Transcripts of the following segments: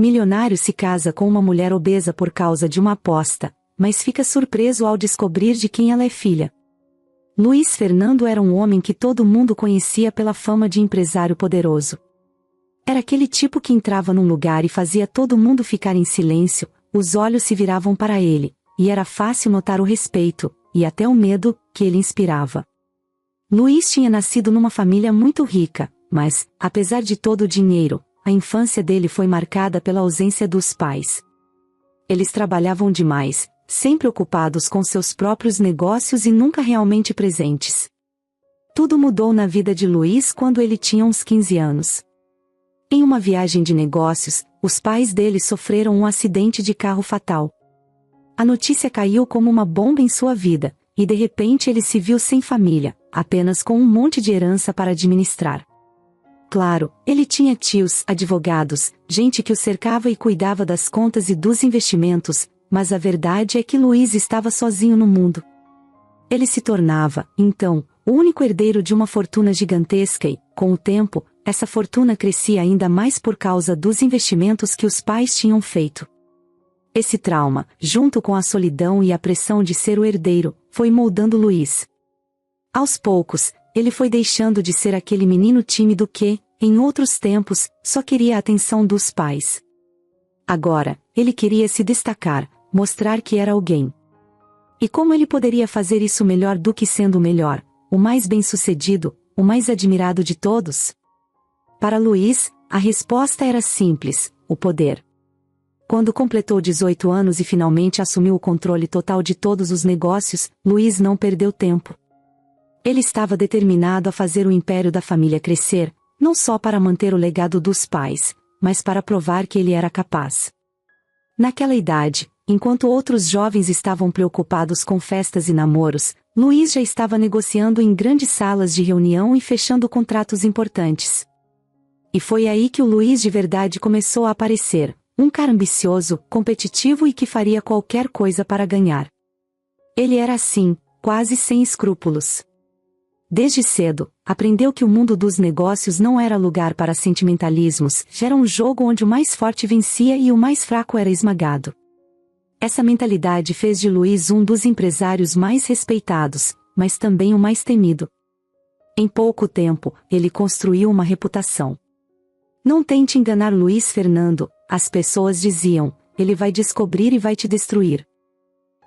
Milionário se casa com uma mulher obesa por causa de uma aposta, mas fica surpreso ao descobrir de quem ela é filha. Luiz Fernando era um homem que todo mundo conhecia pela fama de empresário poderoso. Era aquele tipo que entrava num lugar e fazia todo mundo ficar em silêncio, os olhos se viravam para ele, e era fácil notar o respeito, e até o medo, que ele inspirava. Luiz tinha nascido numa família muito rica, mas, apesar de todo o dinheiro, a infância dele foi marcada pela ausência dos pais. Eles trabalhavam demais, sempre ocupados com seus próprios negócios e nunca realmente presentes. Tudo mudou na vida de Luiz quando ele tinha uns 15 anos. Em uma viagem de negócios, os pais dele sofreram um acidente de carro fatal. A notícia caiu como uma bomba em sua vida, e de repente ele se viu sem família, apenas com um monte de herança para administrar. Claro, ele tinha tios, advogados, gente que o cercava e cuidava das contas e dos investimentos, mas a verdade é que Luiz estava sozinho no mundo. Ele se tornava, então, o único herdeiro de uma fortuna gigantesca e, com o tempo, essa fortuna crescia ainda mais por causa dos investimentos que os pais tinham feito. Esse trauma, junto com a solidão e a pressão de ser o herdeiro, foi moldando Luiz. Aos poucos, ele foi deixando de ser aquele menino tímido que, em outros tempos, só queria a atenção dos pais. Agora, ele queria se destacar, mostrar que era alguém. E como ele poderia fazer isso melhor do que sendo o melhor, o mais bem-sucedido, o mais admirado de todos? Para Luiz, a resposta era simples: o poder. Quando completou 18 anos e finalmente assumiu o controle total de todos os negócios, Luiz não perdeu tempo. Ele estava determinado a fazer o império da família crescer, não só para manter o legado dos pais, mas para provar que ele era capaz. Naquela idade, enquanto outros jovens estavam preocupados com festas e namoros, Luiz já estava negociando em grandes salas de reunião e fechando contratos importantes. E foi aí que o Luiz de verdade começou a aparecer, um cara ambicioso, competitivo e que faria qualquer coisa para ganhar. Ele era assim, quase sem escrúpulos. Desde cedo, aprendeu que o mundo dos negócios não era lugar para sentimentalismos, era um jogo onde o mais forte vencia e o mais fraco era esmagado. Essa mentalidade fez de Luiz um dos empresários mais respeitados, mas também o mais temido. Em pouco tempo, ele construiu uma reputação. Não tente enganar Luiz Fernando, as pessoas diziam, ele vai descobrir e vai te destruir.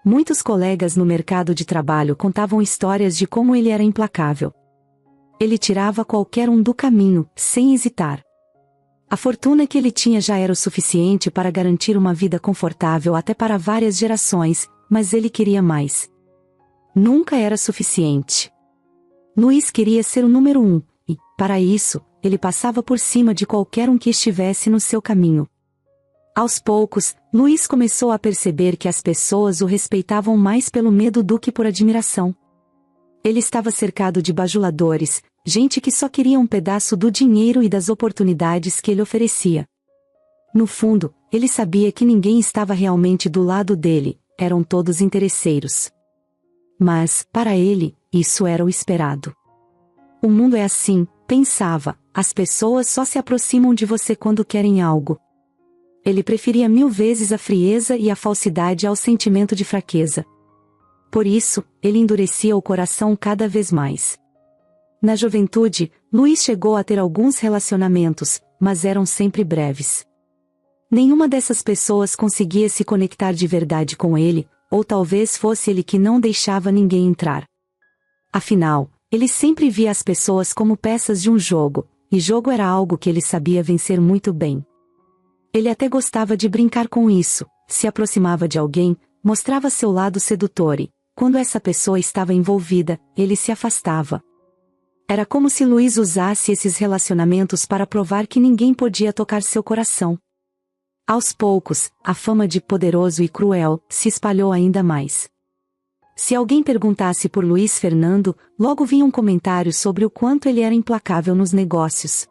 Muitos colegas no mercado de trabalho contavam histórias de como ele era implacável. Ele tirava qualquer um do caminho, sem hesitar. A fortuna que ele tinha já era o suficiente para garantir uma vida confortável até para várias gerações, mas ele queria mais. Nunca era suficiente. Luiz queria ser o número 1, e, para isso, ele passava por cima de qualquer um que estivesse no seu caminho. Aos poucos, Luiz começou a perceber que as pessoas o respeitavam mais pelo medo do que por admiração. Ele estava cercado de bajuladores, gente que só queria um pedaço do dinheiro e das oportunidades que ele oferecia. No fundo, ele sabia que ninguém estava realmente do lado dele, eram todos interesseiros. Mas, para ele, isso era o esperado. O mundo é assim, pensava, as pessoas só se aproximam de você quando querem algo. Ele preferia 1000 vezes a frieza e a falsidade ao sentimento de fraqueza. Por isso, ele endurecia o coração cada vez mais. Na juventude, Luiz chegou a ter alguns relacionamentos, mas eram sempre breves. Nenhuma dessas pessoas conseguia se conectar de verdade com ele, ou talvez fosse ele que não deixava ninguém entrar. Afinal, ele sempre via as pessoas como peças de um jogo, e jogo era algo que ele sabia vencer muito bem. Ele até gostava de brincar com isso, se aproximava de alguém, mostrava seu lado sedutor e, quando essa pessoa estava envolvida, ele se afastava. Era como se Luiz usasse esses relacionamentos para provar que ninguém podia tocar seu coração. Aos poucos, a fama de poderoso e cruel se espalhou ainda mais. Se alguém perguntasse por Luiz Fernando, logo vinha um comentário sobre o quanto ele era implacável nos negócios.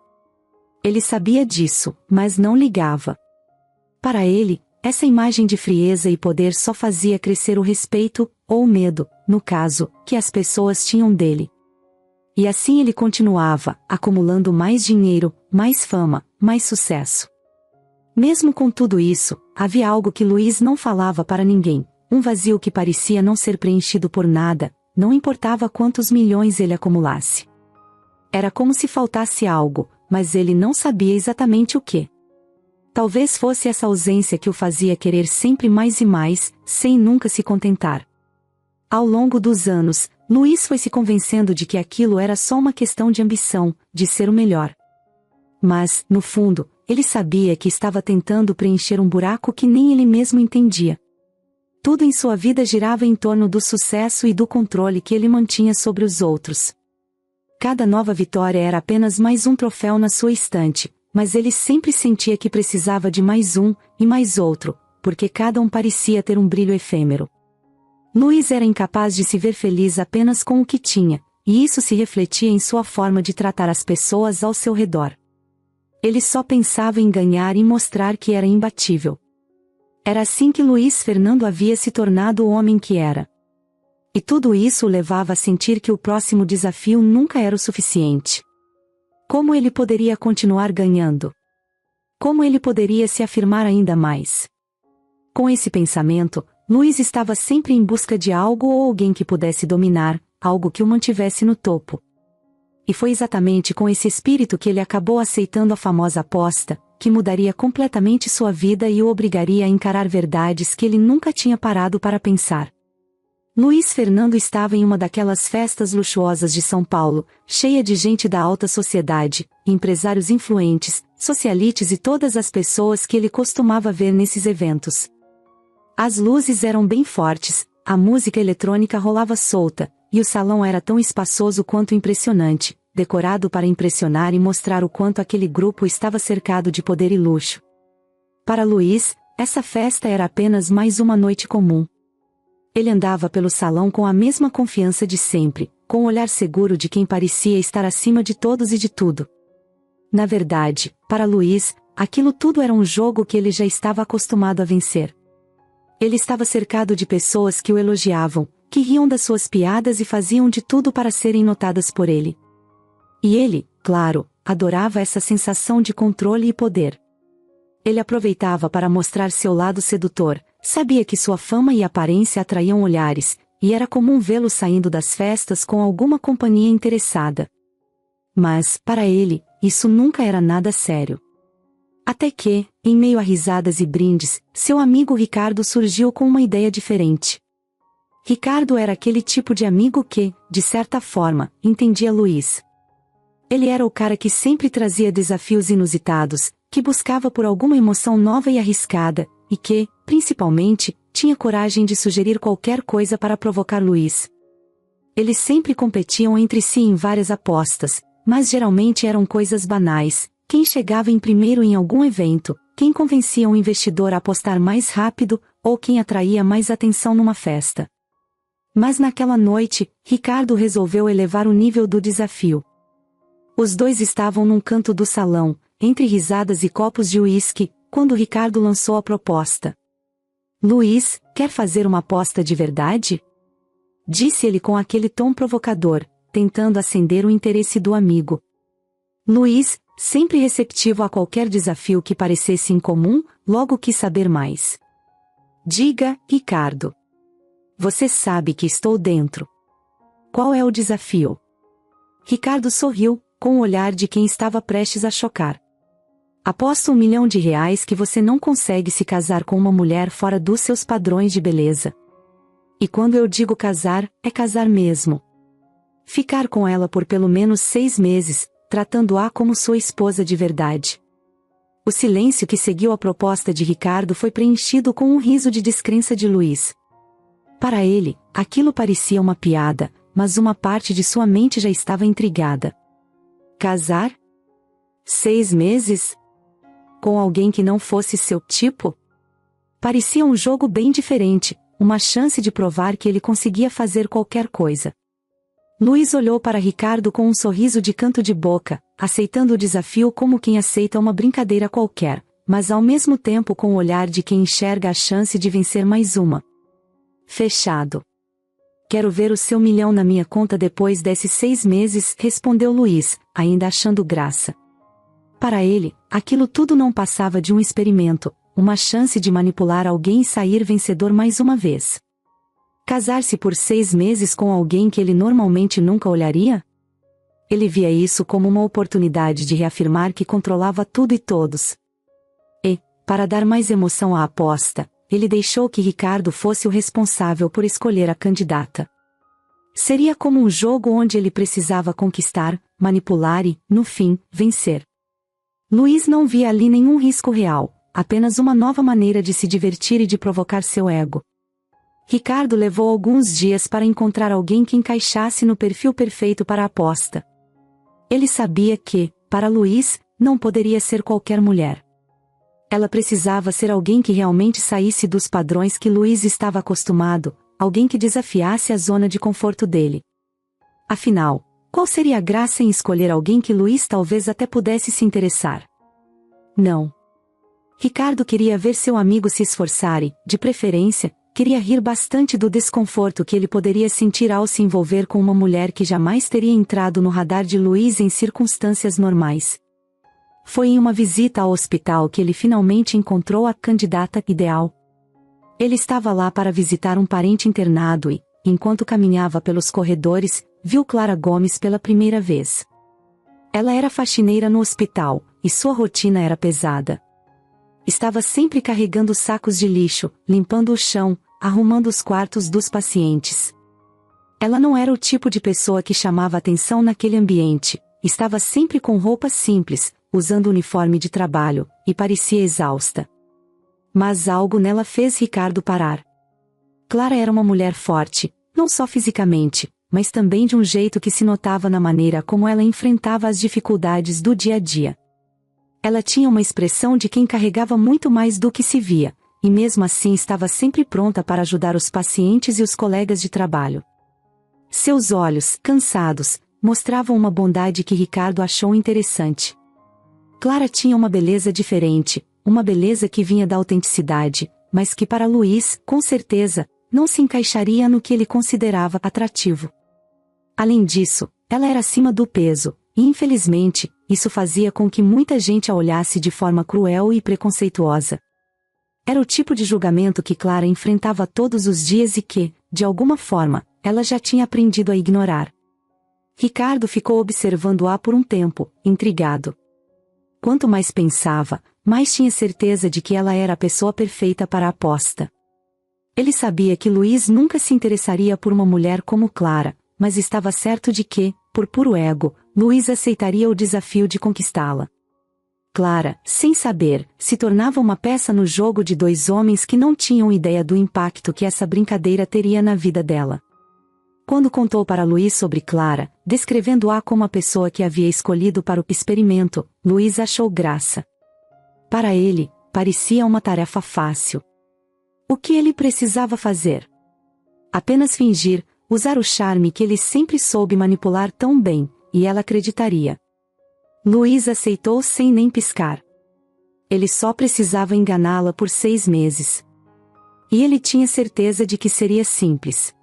Ele sabia disso, mas não ligava. Para ele, essa imagem de frieza e poder só fazia crescer o respeito, ou o medo, no caso, que as pessoas tinham dele. E assim ele continuava, acumulando mais dinheiro, mais fama, mais sucesso. Mesmo com tudo isso, havia algo que Luiz não falava para ninguém, um vazio que parecia não ser preenchido por nada, não importava quantos milhões ele acumulasse. Era como se faltasse algo, mas ele não sabia exatamente o que. Talvez fosse essa ausência que o fazia querer sempre mais e mais, sem nunca se contentar. Ao longo dos anos, Luiz foi se convencendo de que aquilo era só uma questão de ambição, de ser o melhor. Mas, no fundo, ele sabia que estava tentando preencher um buraco que nem ele mesmo entendia. Tudo em sua vida girava em torno do sucesso e do controle que ele mantinha sobre os outros. Cada nova vitória era apenas mais um troféu na sua estante, mas ele sempre sentia que precisava de mais um, e mais outro, porque cada um parecia ter um brilho efêmero. Luiz era incapaz de se ver feliz apenas com o que tinha, e isso se refletia em sua forma de tratar as pessoas ao seu redor. Ele só pensava em ganhar e mostrar que era imbatível. Era assim que Luiz Fernando havia se tornado o homem que era. E tudo isso o levava a sentir que o próximo desafio nunca era o suficiente. Como ele poderia continuar ganhando? Como ele poderia se afirmar ainda mais? Com esse pensamento, Luiz estava sempre em busca de algo ou alguém que pudesse dominar, algo que o mantivesse no topo. E foi exatamente com esse espírito que ele acabou aceitando a famosa aposta, que mudaria completamente sua vida e o obrigaria a encarar verdades que ele nunca tinha parado para pensar. Luiz Fernando estava em uma daquelas festas luxuosas de São Paulo, cheia de gente da alta sociedade, empresários influentes, socialites e todas as pessoas que ele costumava ver nesses eventos. As luzes eram bem fortes, a música eletrônica rolava solta, e o salão era tão espaçoso quanto impressionante, decorado para impressionar e mostrar o quanto aquele grupo estava cercado de poder e luxo. Para Luiz, essa festa era apenas mais uma noite comum. Ele andava pelo salão com a mesma confiança de sempre, com o olhar seguro de quem parecia estar acima de todos e de tudo. Na verdade, para Luiz, aquilo tudo era um jogo que ele já estava acostumado a vencer. Ele estava cercado de pessoas que o elogiavam, que riam das suas piadas e faziam de tudo para serem notadas por ele. E ele, claro, adorava essa sensação de controle e poder. Ele aproveitava para mostrar seu lado sedutor, sabia que sua fama e aparência atraíam olhares, e era comum vê-lo saindo das festas com alguma companhia interessada. Mas, para ele, isso nunca era nada sério. Até que, em meio a risadas e brindes, seu amigo Ricardo surgiu com uma ideia diferente. Ricardo era aquele tipo de amigo que, de certa forma, entendia Luiz. Ele era o cara que sempre trazia desafios inusitados, que buscava por alguma emoção nova e arriscada, e que, principalmente, tinha coragem de sugerir qualquer coisa para provocar Luiz. Eles sempre competiam entre si em várias apostas, mas geralmente eram coisas banais: quem chegava em primeiro em algum evento, quem convencia um investidor a apostar mais rápido, ou quem atraía mais atenção numa festa. Mas naquela noite, Ricardo resolveu elevar o nível do desafio. Os dois estavam num canto do salão, entre risadas e copos de uísque, quando Ricardo lançou a proposta. Luiz, quer fazer uma aposta de verdade? Disse ele com aquele tom provocador, tentando acender o interesse do amigo. Luiz, sempre receptivo a qualquer desafio que parecesse incomum, logo quis saber mais. Diga, Ricardo. Você sabe que estou dentro. Qual é o desafio? Ricardo sorriu, com o olhar de quem estava prestes a chocar. Aposto R$1 milhão que você não consegue se casar com uma mulher fora dos seus padrões de beleza. E quando eu digo casar, é casar mesmo. Ficar com ela por pelo menos 6 meses, tratando-a como sua esposa de verdade. O silêncio que seguiu a proposta de Ricardo foi preenchido com um riso de descrença de Luiz. Para ele, aquilo parecia uma piada, mas uma parte de sua mente já estava intrigada. Casar? 6 meses? Com alguém que não fosse seu tipo? Parecia um jogo bem diferente, uma chance de provar que ele conseguia fazer qualquer coisa. Luiz olhou para Ricardo com um sorriso de canto de boca, aceitando o desafio como quem aceita uma brincadeira qualquer, mas ao mesmo tempo com o olhar de quem enxerga a chance de vencer mais uma. Fechado. Quero ver o seu 1 milhão na minha conta depois desses 6 meses, respondeu Luiz, ainda achando graça. Para ele, aquilo tudo não passava de um experimento, uma chance de manipular alguém e sair vencedor mais uma vez. Casar-se por 6 meses com alguém que ele normalmente nunca olharia? Ele via isso como uma oportunidade de reafirmar que controlava tudo e todos. E, para dar mais emoção à aposta, ele deixou que Ricardo fosse o responsável por escolher a candidata. Seria como um jogo onde ele precisava conquistar, manipular e, no fim, vencer. Luiz não via ali nenhum risco real, apenas uma nova maneira de se divertir e de provocar seu ego. Ricardo levou alguns dias para encontrar alguém que encaixasse no perfil perfeito para a aposta. Ele sabia que, para Luiz, não poderia ser qualquer mulher. Ela precisava ser alguém que realmente saísse dos padrões que Luiz estava acostumado, alguém que desafiasse a zona de conforto dele. Afinal, qual seria a graça em escolher alguém que Luiz talvez até pudesse se interessar? Não. Ricardo queria ver seu amigo se esforçar e, de preferência, queria rir bastante do desconforto que ele poderia sentir ao se envolver com uma mulher que jamais teria entrado no radar de Luiz em circunstâncias normais. Foi em uma visita ao hospital que ele finalmente encontrou a candidata ideal. Ele estava lá para visitar um parente internado e, enquanto caminhava pelos corredores, viu Clara Gomes pela primeira vez. Ela era faxineira no hospital, e sua rotina era pesada. Estava sempre carregando sacos de lixo, limpando o chão, arrumando os quartos dos pacientes. Ela não era o tipo de pessoa que chamava atenção naquele ambiente, estava sempre com roupas simples, usando uniforme de trabalho, e parecia exausta. Mas algo nela fez Ricardo parar. Clara era uma mulher forte, não só fisicamente, mas também de um jeito que se notava na maneira como ela enfrentava as dificuldades do dia a dia. Ela tinha uma expressão de quem carregava muito mais do que se via, e mesmo assim estava sempre pronta para ajudar os pacientes e os colegas de trabalho. Seus olhos, cansados, mostravam uma bondade que Ricardo achou interessante. Clara tinha uma beleza diferente, uma beleza que vinha da autenticidade, mas que para Luiz, com certeza, não se encaixaria no que ele considerava atrativo. Além disso, ela era acima do peso, e infelizmente, isso fazia com que muita gente a olhasse de forma cruel e preconceituosa. Era o tipo de julgamento que Clara enfrentava todos os dias e que, de alguma forma, ela já tinha aprendido a ignorar. Ricardo ficou observando-a por um tempo, intrigado. Quanto mais pensava, mais tinha certeza de que ela era a pessoa perfeita para a aposta. Ele sabia que Luiz nunca se interessaria por uma mulher como Clara, mas estava certo de que, por puro ego, Luiz aceitaria o desafio de conquistá-la. Clara, sem saber, se tornava uma peça no jogo de dois homens que não tinham ideia do impacto que essa brincadeira teria na vida dela. Quando contou para Luiz sobre Clara, descrevendo-a como a pessoa que havia escolhido para o experimento, Luiz achou graça. Para ele, parecia uma tarefa fácil. O que ele precisava fazer? Apenas fingir, usar o charme que ele sempre soube manipular tão bem, e ela acreditaria. Luiz aceitou sem nem piscar. Ele só precisava enganá-la por 6 meses. E ele tinha certeza de que seria simples.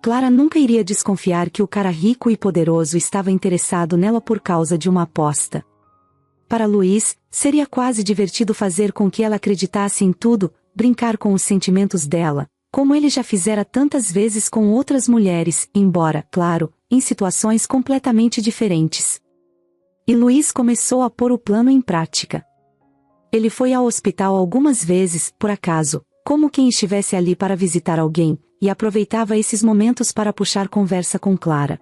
Clara nunca iria desconfiar que o cara rico e poderoso estava interessado nela por causa de uma aposta. Para Luiz, seria quase divertido fazer com que ela acreditasse em tudo, brincar com os sentimentos dela, como ele já fizera tantas vezes com outras mulheres, embora, claro, em situações completamente diferentes. E Luiz começou a pôr o plano em prática. Ele foi ao hospital algumas vezes, por acaso, como quem estivesse ali para visitar alguém, e aproveitava esses momentos para puxar conversa com Clara.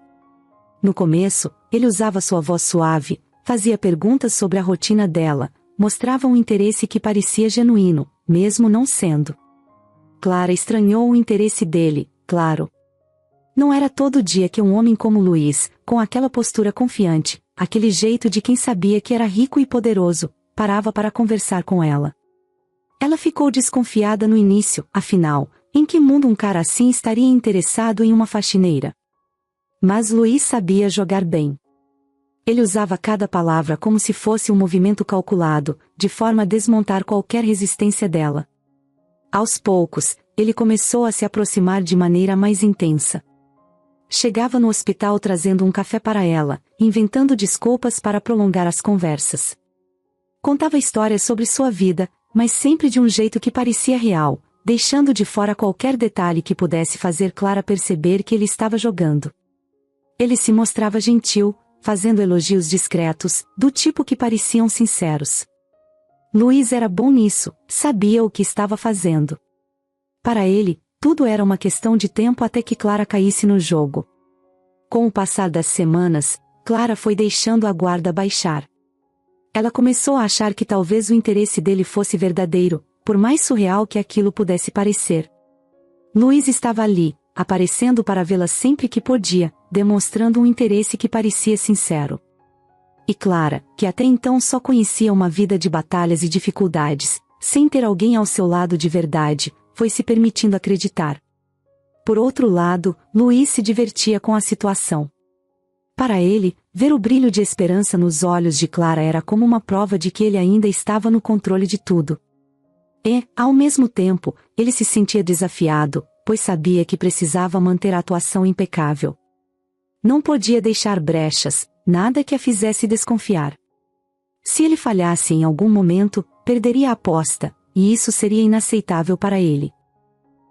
No começo, ele usava sua voz suave, fazia perguntas sobre a rotina dela, mostrava um interesse que parecia genuíno, mesmo não sendo. Clara estranhou o interesse dele, claro. Não era todo dia que um homem como Luiz, com aquela postura confiante, aquele jeito de quem sabia que era rico e poderoso, parava para conversar com ela. Ela ficou desconfiada no início, afinal, em que mundo um cara assim estaria interessado em uma faxineira? Mas Luiz sabia jogar bem. Ele usava cada palavra como se fosse um movimento calculado, de forma a desmontar qualquer resistência dela. Aos poucos, ele começou a se aproximar de maneira mais intensa. Chegava no hospital trazendo um café para ela, inventando desculpas para prolongar as conversas. Contava histórias sobre sua vida, mas sempre de um jeito que parecia real, deixando de fora qualquer detalhe que pudesse fazer Clara perceber que ele estava jogando. Ele se mostrava gentil, fazendo elogios discretos, do tipo que pareciam sinceros. Luiz era bom nisso, sabia o que estava fazendo. Para ele, tudo era uma questão de tempo até que Clara caísse no jogo. Com o passar das semanas, Clara foi deixando a guarda baixar. Ela começou a achar que talvez o interesse dele fosse verdadeiro, por mais surreal que aquilo pudesse parecer. Luiz estava ali, aparecendo para vê-la sempre que podia, demonstrando um interesse que parecia sincero. E Clara, que até então só conhecia uma vida de batalhas e dificuldades, sem ter alguém ao seu lado de verdade, foi se permitindo acreditar. Por outro lado, Luiz se divertia com a situação. Para ele, ver o brilho de esperança nos olhos de Clara era como uma prova de que ele ainda estava no controle de tudo. E, ao mesmo tempo, ele se sentia desafiado, pois sabia que precisava manter a atuação impecável. Não podia deixar brechas, nada que a fizesse desconfiar. Se ele falhasse em algum momento, perderia a aposta, e isso seria inaceitável para ele.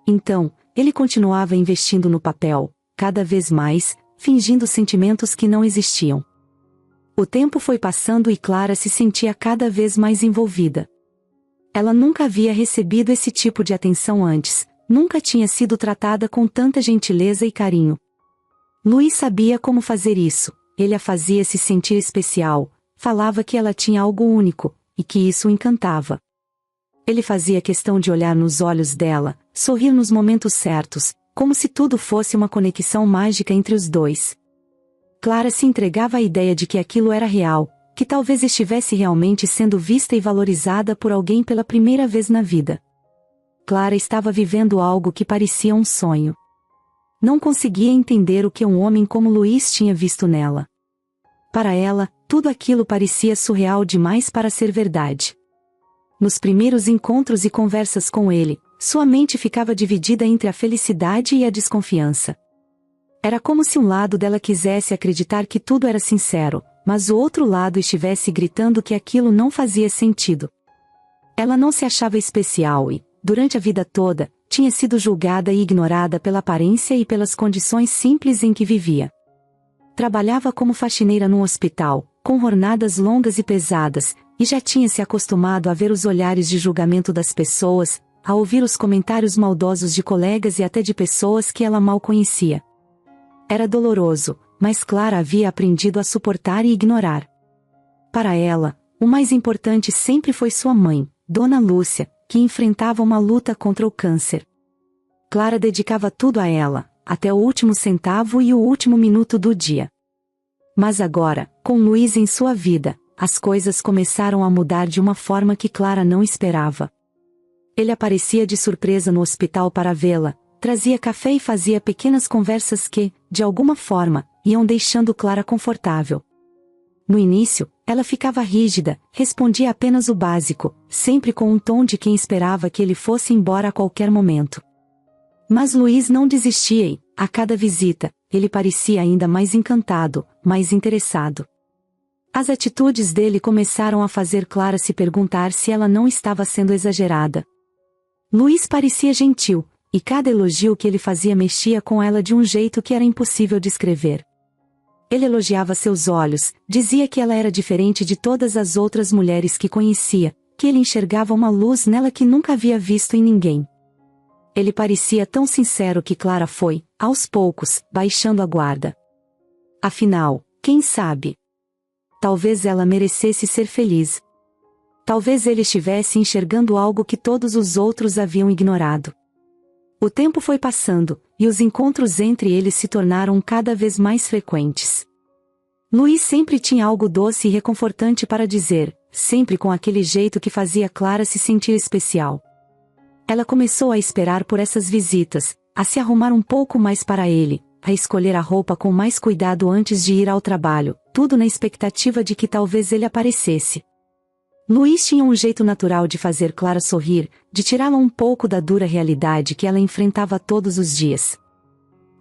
Então, ele continuava investindo no papel, cada vez mais, fingindo sentimentos que não existiam. O tempo foi passando e Clara se sentia cada vez mais envolvida. Ela nunca havia recebido esse tipo de atenção antes, nunca tinha sido tratada com tanta gentileza e carinho. Luiz sabia como fazer isso, ele a fazia se sentir especial, falava que ela tinha algo único, e que isso o encantava. Ele fazia questão de olhar nos olhos dela, sorrir nos momentos certos, como se tudo fosse uma conexão mágica entre os dois. Clara se entregava à ideia de que aquilo era real, que talvez estivesse realmente sendo vista e valorizada por alguém pela primeira vez na vida. Clara estava vivendo algo que parecia um sonho. Não conseguia entender o que um homem como Luiz tinha visto nela. Para ela, tudo aquilo parecia surreal demais para ser verdade. Nos primeiros encontros e conversas com ele, sua mente ficava dividida entre a felicidade e a desconfiança. Era como se um lado dela quisesse acreditar que tudo era sincero, mas o outro lado estivesse gritando que aquilo não fazia sentido. Ela não se achava especial e, durante a vida toda, tinha sido julgada e ignorada pela aparência e pelas condições simples em que vivia. Trabalhava como faxineira num hospital, com jornadas longas e pesadas, e já tinha se acostumado a ver os olhares de julgamento das pessoas, a ouvir os comentários maldosos de colegas e até de pessoas que ela mal conhecia. Era doloroso, mas Clara havia aprendido a suportar e ignorar. Para ela, o mais importante sempre foi sua mãe, Dona Lúcia, que enfrentava uma luta contra o câncer. Clara dedicava tudo a ela, até o último centavo e o último minuto do dia. Mas agora, com Luiz em sua vida, as coisas começaram a mudar de uma forma que Clara não esperava. Ele aparecia de surpresa no hospital para vê-la, trazia café e fazia pequenas conversas que, de alguma forma, iam deixando Clara confortável. No início, ela ficava rígida, respondia apenas o básico, sempre com um tom de quem esperava que ele fosse embora a qualquer momento. Mas Luiz não desistia e, a cada visita, ele parecia ainda mais encantado, mais interessado. As atitudes dele começaram a fazer Clara se perguntar se ela não estava sendo exagerada. Luiz parecia gentil, e cada elogio que ele fazia mexia com ela de um jeito que era impossível descrever. Ele elogiava seus olhos, dizia que ela era diferente de todas as outras mulheres que conhecia, que ele enxergava uma luz nela que nunca havia visto em ninguém. Ele parecia tão sincero que Clara foi, aos poucos, baixando a guarda. Afinal, quem sabe? Talvez ela merecesse ser feliz. Talvez ele estivesse enxergando algo que todos os outros haviam ignorado. O tempo foi passando, e os encontros entre eles se tornaram cada vez mais frequentes. Luiz sempre tinha algo doce e reconfortante para dizer, sempre com aquele jeito que fazia Clara se sentir especial. Ela começou a esperar por essas visitas, a se arrumar um pouco mais para ele, a escolher a roupa com mais cuidado antes de ir ao trabalho, tudo na expectativa de que talvez ele aparecesse. Luiz tinha um jeito natural de fazer Clara sorrir, de tirá-la um pouco da dura realidade que ela enfrentava todos os dias.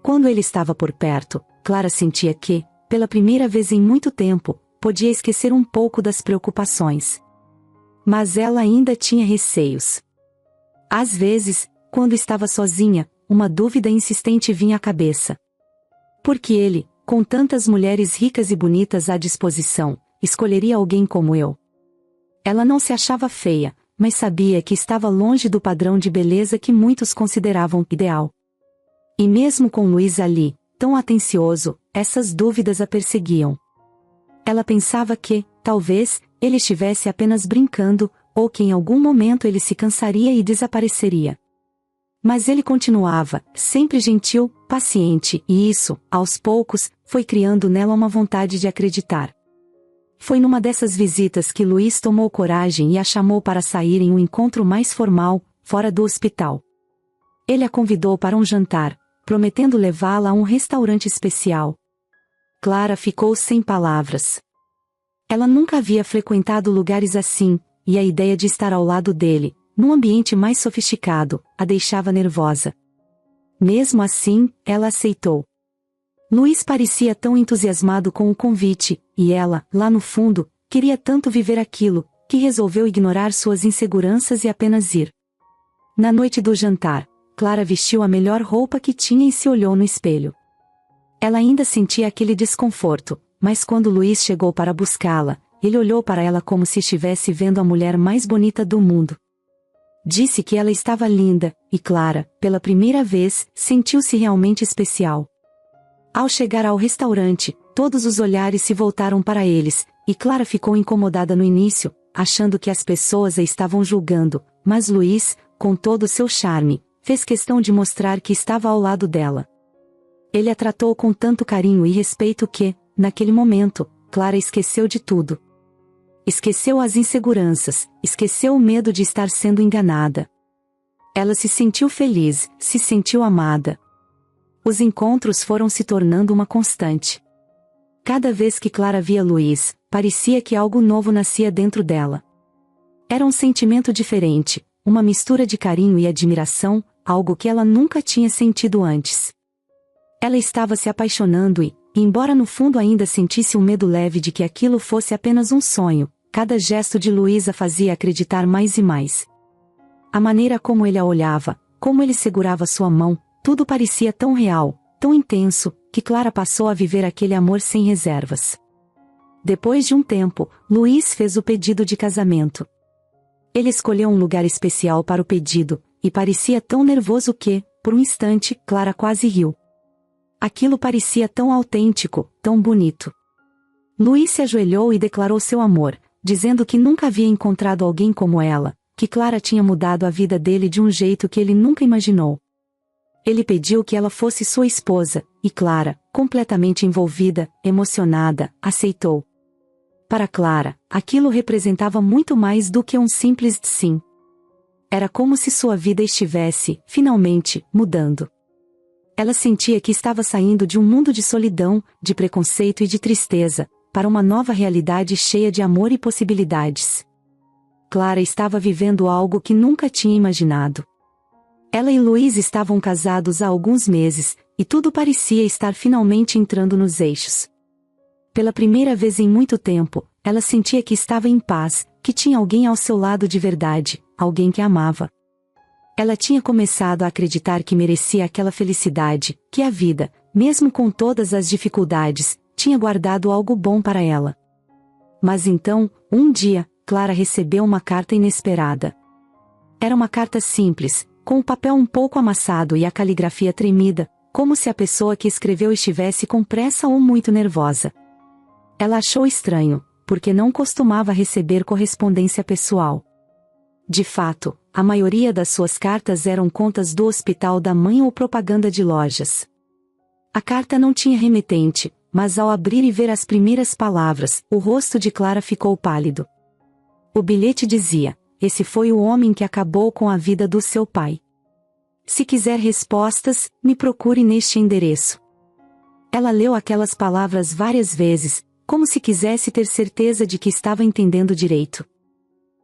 Quando ele estava por perto, Clara sentia que, pela primeira vez em muito tempo, podia esquecer um pouco das preocupações. Mas ela ainda tinha receios. Às vezes, quando estava sozinha, uma dúvida insistente vinha à cabeça. Por que ele, com tantas mulheres ricas e bonitas à disposição, escolheria alguém como eu? Ela não se achava feia, mas sabia que estava longe do padrão de beleza que muitos consideravam ideal. E mesmo com Luís ali, tão atencioso, essas dúvidas a perseguiam. Ela pensava que, talvez, ele estivesse apenas brincando, ou que em algum momento ele se cansaria e desapareceria. Mas ele continuava, sempre gentil, paciente, e isso, aos poucos, foi criando nela uma vontade de acreditar. Foi numa dessas visitas que Luís tomou coragem e a chamou para sair em um encontro mais formal, fora do hospital. Ele a convidou para um jantar, prometendo levá-la a um restaurante especial. Clara ficou sem palavras. Ela nunca havia frequentado lugares assim, e a ideia de estar ao lado dele, num ambiente mais sofisticado, a deixava nervosa. Mesmo assim, ela aceitou. Luís parecia tão entusiasmado com o convite, e ela, lá no fundo, queria tanto viver aquilo, que resolveu ignorar suas inseguranças e apenas ir. Na noite do jantar, Clara vestiu a melhor roupa que tinha e se olhou no espelho. Ela ainda sentia aquele desconforto, mas quando Luís chegou para buscá-la, ele olhou para ela como se estivesse vendo a mulher mais bonita do mundo. Disse que ela estava linda, e Clara, pela primeira vez, sentiu-se realmente especial. Ao chegar ao restaurante, todos os olhares se voltaram para eles, e Clara ficou incomodada no início, achando que as pessoas a estavam julgando, mas Luís, com todo o seu charme, fez questão de mostrar que estava ao lado dela. Ele a tratou com tanto carinho e respeito que, naquele momento, Clara esqueceu de tudo. Esqueceu as inseguranças, esqueceu o medo de estar sendo enganada. Ela se sentiu feliz, se sentiu amada. Os encontros foram se tornando uma constante. Cada vez que Clara via Luís, parecia que algo novo nascia dentro dela. Era um sentimento diferente, uma mistura de carinho e admiração, algo que ela nunca tinha sentido antes. Ela estava se apaixonando e, embora no fundo ainda sentisse um medo leve de que aquilo fosse apenas um sonho, cada gesto de Luís a fazia acreditar mais e mais. A maneira como ele a olhava, como ele segurava sua mão, tudo parecia tão real, tão intenso, que Clara passou a viver aquele amor sem reservas. Depois de um tempo, Luís fez o pedido de casamento. Ele escolheu um lugar especial para o pedido, e parecia tão nervoso que, por um instante, Clara quase riu. Aquilo parecia tão autêntico, tão bonito. Luís se ajoelhou e declarou seu amor, dizendo que nunca havia encontrado alguém como ela, que Clara tinha mudado a vida dele de um jeito que ele nunca imaginou. Ele pediu que ela fosse sua esposa, e Clara, completamente envolvida, emocionada, aceitou. Para Clara, aquilo representava muito mais do que um simples sim. Era como se sua vida estivesse, finalmente, mudando. Ela sentia que estava saindo de um mundo de solidão, de preconceito e de tristeza, para uma nova realidade cheia de amor e possibilidades. Clara estava vivendo algo que nunca tinha imaginado. Ela e Luís estavam casados há alguns meses, e tudo parecia estar finalmente entrando nos eixos. Pela primeira vez em muito tempo, ela sentia que estava em paz, que tinha alguém ao seu lado de verdade, alguém que a amava. Ela tinha começado a acreditar que merecia aquela felicidade, que a vida, mesmo com todas as dificuldades, tinha guardado algo bom para ela. Mas então, um dia, Clara recebeu uma carta inesperada. Era uma carta simples, com o papel um pouco amassado e a caligrafia tremida, como se a pessoa que escreveu estivesse com pressa ou muito nervosa. Ela achou estranho, porque não costumava receber correspondência pessoal. De fato, a maioria das suas cartas eram contas do hospital da mãe ou propaganda de lojas. A carta não tinha remetente, mas ao abrir e ver as primeiras palavras, o rosto de Clara ficou pálido. O bilhete dizia: "Esse foi o homem que acabou com a vida do seu pai. Se quiser respostas, me procure neste endereço." Ela leu aquelas palavras várias vezes, como se quisesse ter certeza de que estava entendendo direito.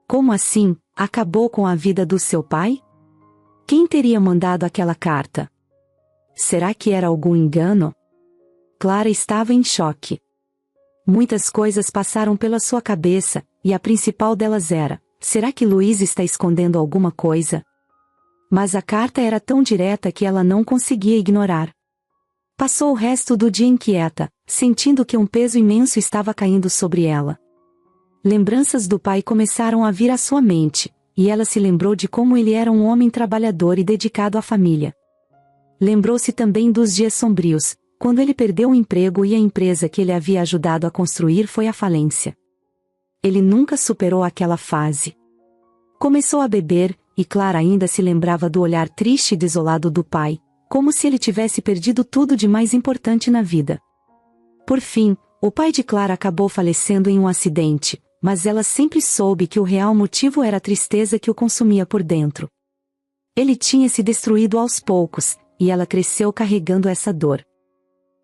Como assim, acabou com a vida do seu pai? Quem teria mandado aquela carta? Será que era algum engano? Clara estava em choque. Muitas coisas passaram pela sua cabeça, e a principal delas era: será que Luiz está escondendo alguma coisa? Mas a carta era tão direta que ela não conseguia ignorar. Passou o resto do dia inquieta, sentindo que um peso imenso estava caindo sobre ela. Lembranças do pai começaram a vir à sua mente, e ela se lembrou de como ele era um homem trabalhador e dedicado à família. Lembrou-se também dos dias sombrios, quando ele perdeu o emprego e a empresa que ele havia ajudado a construir foi à falência. Ele nunca superou aquela fase. Começou a beber, e Clara ainda se lembrava do olhar triste e desolado do pai, como se ele tivesse perdido tudo de mais importante na vida. Por fim, o pai de Clara acabou falecendo em um acidente, mas ela sempre soube que o real motivo era a tristeza que o consumia por dentro. Ele tinha se destruído aos poucos, e ela cresceu carregando essa dor.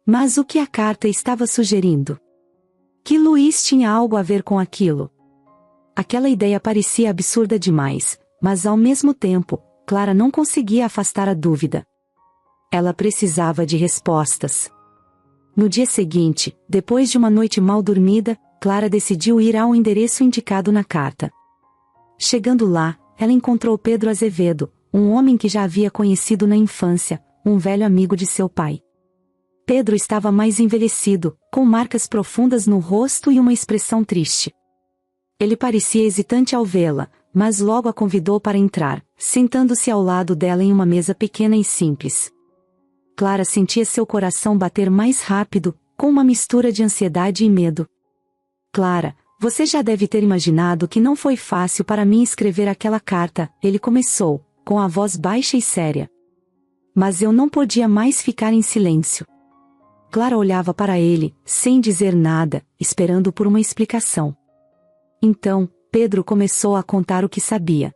Mas o que a carta estava sugerindo? Que Luiz tinha algo a ver com aquilo. Aquela ideia parecia absurda demais, mas ao mesmo tempo, Clara não conseguia afastar a dúvida. Ela precisava de respostas. No dia seguinte, depois de uma noite mal dormida, Clara decidiu ir ao endereço indicado na carta. Chegando lá, ela encontrou Pedro Azevedo, um homem que já havia conhecido na infância, um velho amigo de seu pai. Pedro estava mais envelhecido, com marcas profundas no rosto e uma expressão triste. Ele parecia hesitante ao vê-la, mas logo a convidou para entrar, sentando-se ao lado dela em uma mesa pequena e simples. Clara sentia seu coração bater mais rápido, com uma mistura de ansiedade e medo. Clara, você já deve ter imaginado que não foi fácil para mim escrever aquela carta, ele começou, com a voz baixa e séria. Mas eu não podia mais ficar em silêncio. Clara olhava para ele, sem dizer nada, esperando por uma explicação. Então, Pedro começou a contar o que sabia.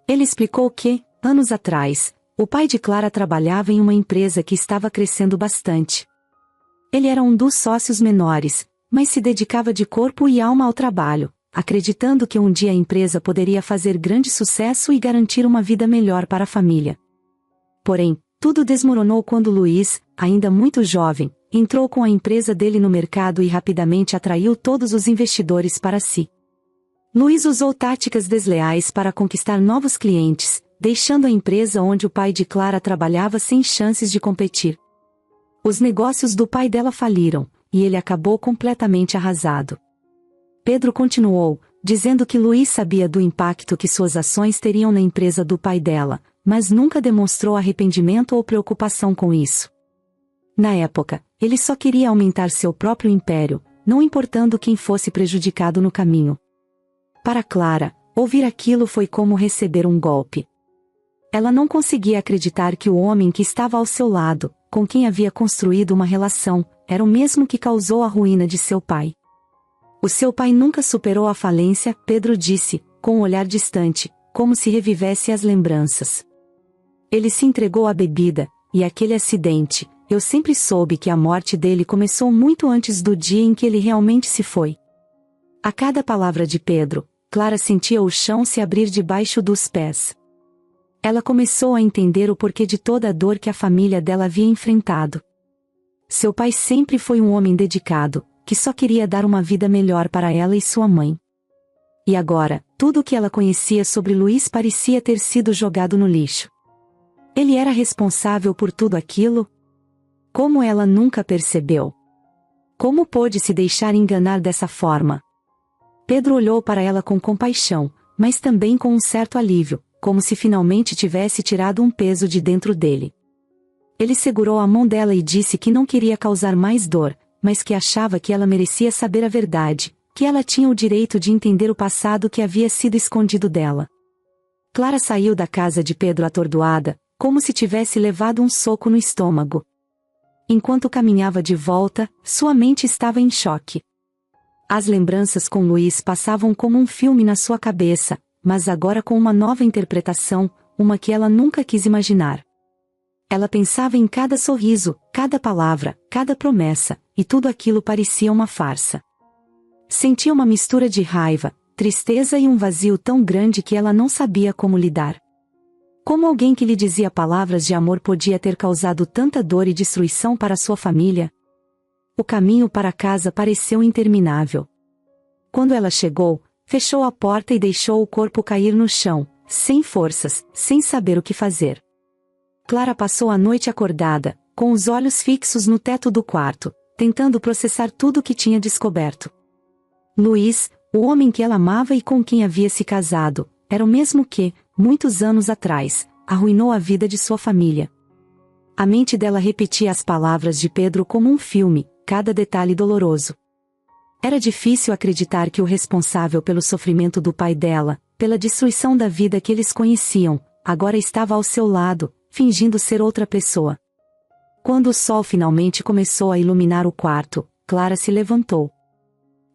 Ele explicou que, anos atrás, o pai de Clara trabalhava em uma empresa que estava crescendo bastante. Ele era um dos sócios menores, mas se dedicava de corpo e alma ao trabalho, acreditando que um dia a empresa poderia fazer grande sucesso e garantir uma vida melhor para a família. Porém, tudo desmoronou quando Luiz, ainda muito jovem, entrou com a empresa dele no mercado e rapidamente atraiu todos os investidores para si. Luiz usou táticas desleais para conquistar novos clientes, deixando a empresa onde o pai de Clara trabalhava sem chances de competir. Os negócios do pai dela faliram, e ele acabou completamente arrasado. Pedro continuou, dizendo que Luiz sabia do impacto que suas ações teriam na empresa do pai dela, mas nunca demonstrou arrependimento ou preocupação com isso. Na época, ele só queria aumentar seu próprio império, não importando quem fosse prejudicado no caminho. Para Clara, ouvir aquilo foi como receber um golpe. Ela não conseguia acreditar que o homem que estava ao seu lado, com quem havia construído uma relação, era o mesmo que causou a ruína de seu pai. O seu pai nunca superou a falência, Pedro disse, com um olhar distante, como se revivesse as lembranças. Ele se entregou à bebida, e aquele acidente, eu sempre soube que a morte dele começou muito antes do dia em que ele realmente se foi. A cada palavra de Pedro, Clara sentia o chão se abrir debaixo dos pés. Ela começou a entender o porquê de toda a dor que a família dela havia enfrentado. Seu pai sempre foi um homem dedicado, que só queria dar uma vida melhor para ela e sua mãe. E agora, tudo o que ela conhecia sobre Luiz parecia ter sido jogado no lixo. Ele era responsável por tudo aquilo? Como ela nunca percebeu? Como pôde se deixar enganar dessa forma? Pedro olhou para ela com compaixão, mas também com um certo alívio, como se finalmente tivesse tirado um peso de dentro dele. Ele segurou a mão dela e disse que não queria causar mais dor, mas que achava que ela merecia saber a verdade, que ela tinha o direito de entender o passado que havia sido escondido dela. Clara saiu da casa de Pedro atordoada, como se tivesse levado um soco no estômago. Enquanto caminhava de volta, sua mente estava em choque. As lembranças com Luiz passavam como um filme na sua cabeça, mas agora com uma nova interpretação, uma que ela nunca quis imaginar. Ela pensava em cada sorriso, cada palavra, cada promessa, e tudo aquilo parecia uma farsa. Sentia uma mistura de raiva, tristeza e um vazio tão grande que ela não sabia como lidar. Como alguém que lhe dizia palavras de amor podia ter causado tanta dor e destruição para sua família? O caminho para casa pareceu interminável. Quando ela chegou, fechou a porta e deixou o corpo cair no chão, sem forças, sem saber o que fazer. Clara passou a noite acordada, com os olhos fixos no teto do quarto, tentando processar tudo o que tinha descoberto. Luiz, o homem que ela amava e com quem havia se casado, era o mesmo que, muitos anos atrás, arruinou a vida de sua família. A mente dela repetia as palavras de Pedro como um filme, cada detalhe doloroso. Era difícil acreditar que o responsável pelo sofrimento do pai dela, pela destruição da vida que eles conheciam, agora estava ao seu lado, fingindo ser outra pessoa. Quando o sol finalmente começou a iluminar o quarto, Clara se levantou.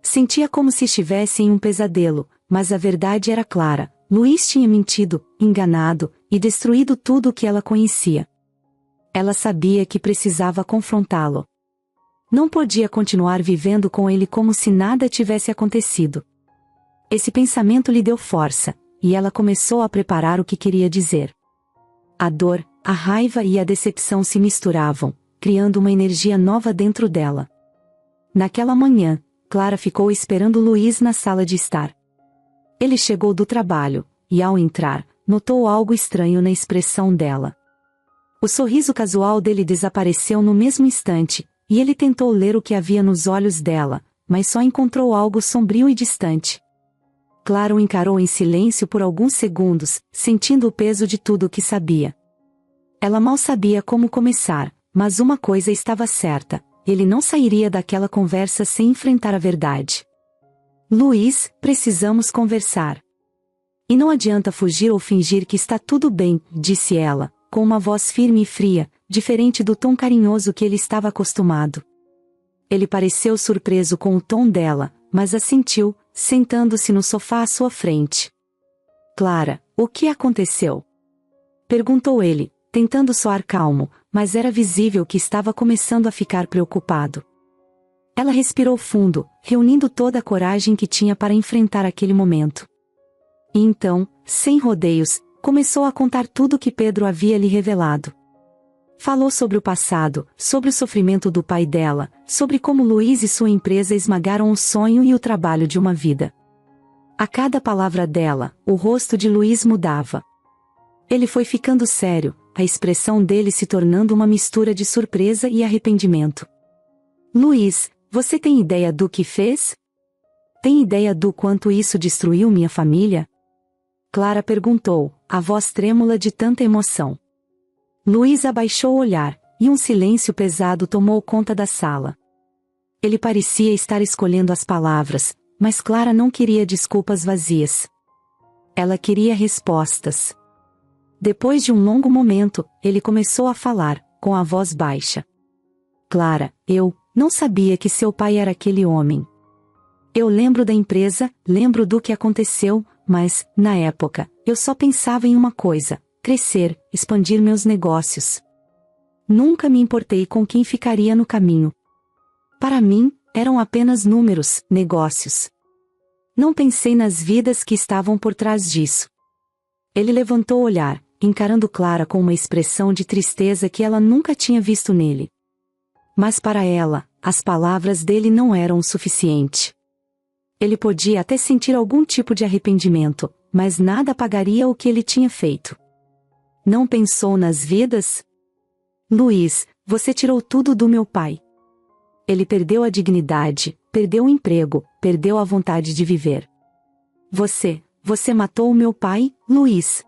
Sentia como se estivesse em um pesadelo, mas a verdade era clara: Luiz tinha mentido, enganado, e destruído tudo o que ela conhecia. Ela sabia que precisava confrontá-lo. Não podia continuar vivendo com ele como se nada tivesse acontecido. Esse pensamento lhe deu força, e ela começou a preparar o que queria dizer. A dor, a raiva e a decepção se misturavam, criando uma energia nova dentro dela. Naquela manhã, Clara ficou esperando Luiz na sala de estar. Ele chegou do trabalho, e ao entrar, notou algo estranho na expressão dela. O sorriso casual dele desapareceu no mesmo instante, e ele tentou ler o que havia nos olhos dela, mas só encontrou algo sombrio e distante. Clara o encarou em silêncio por alguns segundos, sentindo o peso de tudo o que sabia. Ela mal sabia como começar, mas uma coisa estava certa: ele não sairia daquela conversa sem enfrentar a verdade. Luiz, precisamos conversar. E não adianta fugir ou fingir que está tudo bem, disse ela, com uma voz firme e fria, diferente do tom carinhoso que ele estava acostumado. Ele pareceu surpreso com o tom dela, mas assentiu, sentando-se no sofá à sua frente. Clara, o que aconteceu? Perguntou ele, tentando soar calmo, mas era visível que estava começando a ficar preocupado. Ela respirou fundo, reunindo toda a coragem que tinha para enfrentar aquele momento. E então, sem rodeios, começou a contar tudo o que Pedro havia lhe revelado. Falou sobre o passado, sobre o sofrimento do pai dela, sobre como Luiz e sua empresa esmagaram o sonho e o trabalho de uma vida. A cada palavra dela, o rosto de Luiz mudava. Ele foi ficando sério, a expressão dele se tornando uma mistura de surpresa e arrependimento. Luiz, você tem ideia do que fez? Tem ideia do quanto isso destruiu minha família? Clara perguntou, a voz trêmula de tanta emoção. Luiz abaixou o olhar, e um silêncio pesado tomou conta da sala. Ele parecia estar escolhendo as palavras, mas Clara não queria desculpas vazias. Ela queria respostas. Depois de um longo momento, ele começou a falar, com a voz baixa. Clara, eu não sabia que seu pai era aquele homem. Eu lembro da empresa, lembro do que aconteceu, mas, na época, eu só pensava em uma coisa: crescer, expandir meus negócios. Nunca me importei com quem ficaria no caminho. Para mim, eram apenas números, negócios. Não pensei nas vidas que estavam por trás disso. Ele levantou o olhar, encarando Clara com uma expressão de tristeza que ela nunca tinha visto nele. Mas para ela, as palavras dele não eram o suficiente. Ele podia até sentir algum tipo de arrependimento, mas nada apagaria o que ele tinha feito. Não pensou nas vidas? Luiz, você tirou tudo do meu pai. Ele perdeu a dignidade, perdeu o emprego, perdeu a vontade de viver. Você matou o meu pai, Luiz.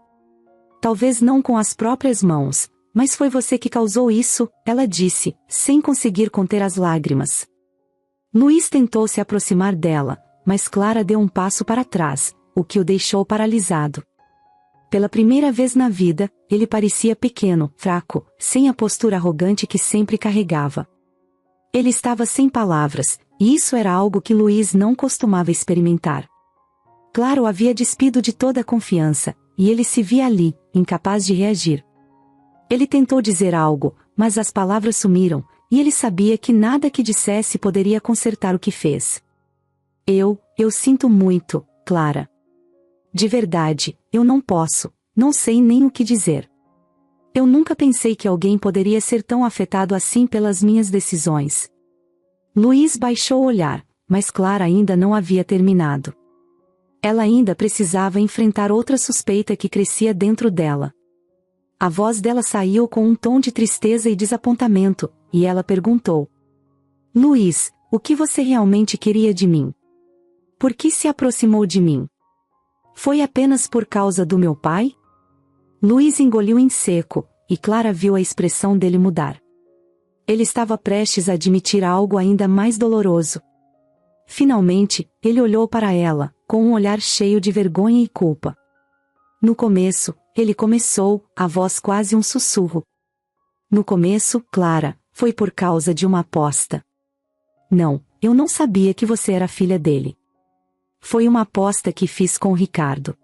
Talvez não com as próprias mãos, mas foi você que causou isso, ela disse, sem conseguir conter as lágrimas. Luiz tentou se aproximar dela, mas Clara deu um passo para trás, o que o deixou paralisado. Pela primeira vez na vida, ele parecia pequeno, fraco, sem a postura arrogante que sempre carregava. Ele estava sem palavras, e isso era algo que Luiz não costumava experimentar. Clara o havia despido de toda a confiança, e ele se via ali, incapaz de reagir. Ele tentou dizer algo, mas as palavras sumiram, e ele sabia que nada que dissesse poderia consertar o que fez. Eu sinto muito, Clara. De verdade, eu não posso, não sei nem o que dizer. Eu nunca pensei que alguém poderia ser tão afetado assim pelas minhas decisões. Luiz baixou o olhar, mas Clara ainda não havia terminado. Ela ainda precisava enfrentar outra suspeita que crescia dentro dela. A voz dela saiu com um tom de tristeza e desapontamento, e ela perguntou: Luiz, o que você realmente queria de mim? Por que se aproximou de mim? Foi apenas por causa do meu pai? Luiz engoliu em seco, e Clara viu a expressão dele mudar. Ele estava prestes a admitir algo ainda mais doloroso. Finalmente, ele olhou para ela, com um olhar cheio de vergonha e culpa. No começo, ele começou, a voz quase um sussurro. No começo, Clara, foi por causa de uma aposta. Não, eu não sabia que você era filha dele. Foi uma aposta que fiz com o Ricardo.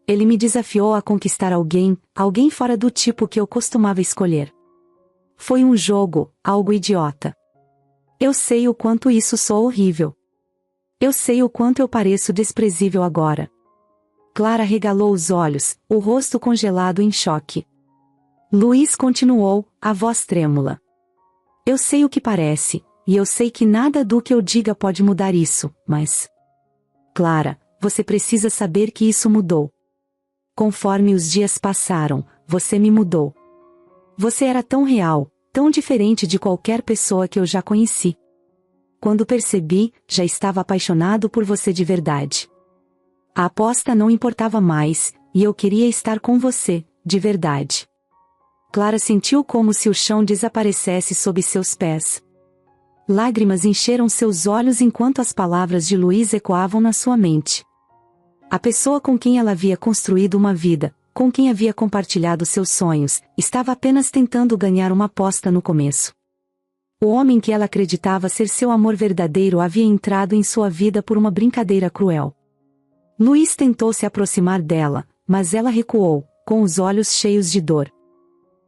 Ele me desafiou a conquistar alguém fora do tipo que eu costumava escolher. Foi um jogo, algo idiota. Eu sei o quanto isso soa horrível. Eu sei o quanto eu pareço desprezível agora. Clara regalou os olhos, o rosto congelado em choque. Luiz continuou, a voz trêmula. Eu sei o que parece, e eu sei que nada do que eu diga pode mudar isso, mas... Clara, você precisa saber que isso mudou. Conforme os dias passaram, você me mudou. Você era tão real, tão diferente de qualquer pessoa que eu já conheci. Quando percebi, já estava apaixonado por você de verdade. A aposta não importava mais, e eu queria estar com você, de verdade. Clara sentiu como se o chão desaparecesse sob seus pés. Lágrimas encheram seus olhos enquanto as palavras de Luiz ecoavam na sua mente. A pessoa com quem ela havia construído uma vida, com quem havia compartilhado seus sonhos, estava apenas tentando ganhar uma aposta no começo. O homem que ela acreditava ser seu amor verdadeiro havia entrado em sua vida por uma brincadeira cruel. Luiz tentou se aproximar dela, mas ela recuou, com os olhos cheios de dor.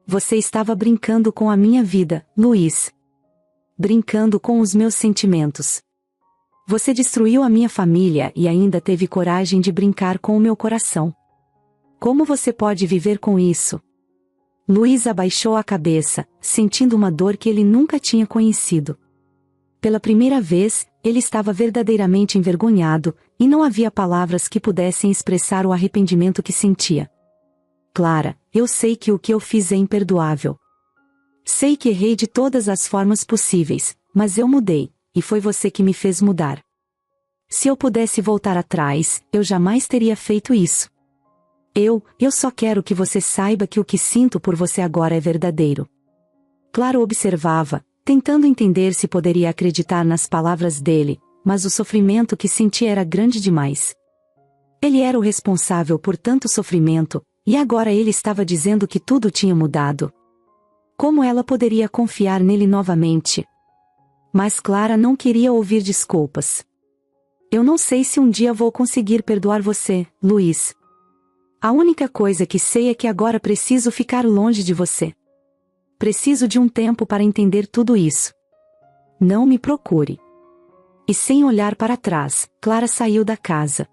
Você estava brincando com a minha vida, Luiz. Brincando com os meus sentimentos. Você destruiu a minha família e ainda teve coragem de brincar com o meu coração. Como você pode viver com isso? Luiz abaixou a cabeça, sentindo uma dor que ele nunca tinha conhecido. Pela primeira vez, ele estava verdadeiramente envergonhado, e não havia palavras que pudessem expressar o arrependimento que sentia. Clara, eu sei que o que eu fiz é imperdoável. Sei que errei de todas as formas possíveis, mas eu mudei, e foi você que me fez mudar. Se eu pudesse voltar atrás, eu jamais teria feito isso. Eu só quero que você saiba que o que sinto por você agora é verdadeiro. Clara observava, tentando entender se poderia acreditar nas palavras dele, mas o sofrimento que sentia era grande demais. Ele era o responsável por tanto sofrimento, e agora ele estava dizendo que tudo tinha mudado. Como ela poderia confiar nele novamente? Mas Clara não queria ouvir desculpas. Eu não sei se um dia vou conseguir perdoar você, Luiz. A única coisa que sei é que agora preciso ficar longe de você. Preciso de um tempo para entender tudo isso. Não me procure. E sem olhar para trás, Clara saiu da casa.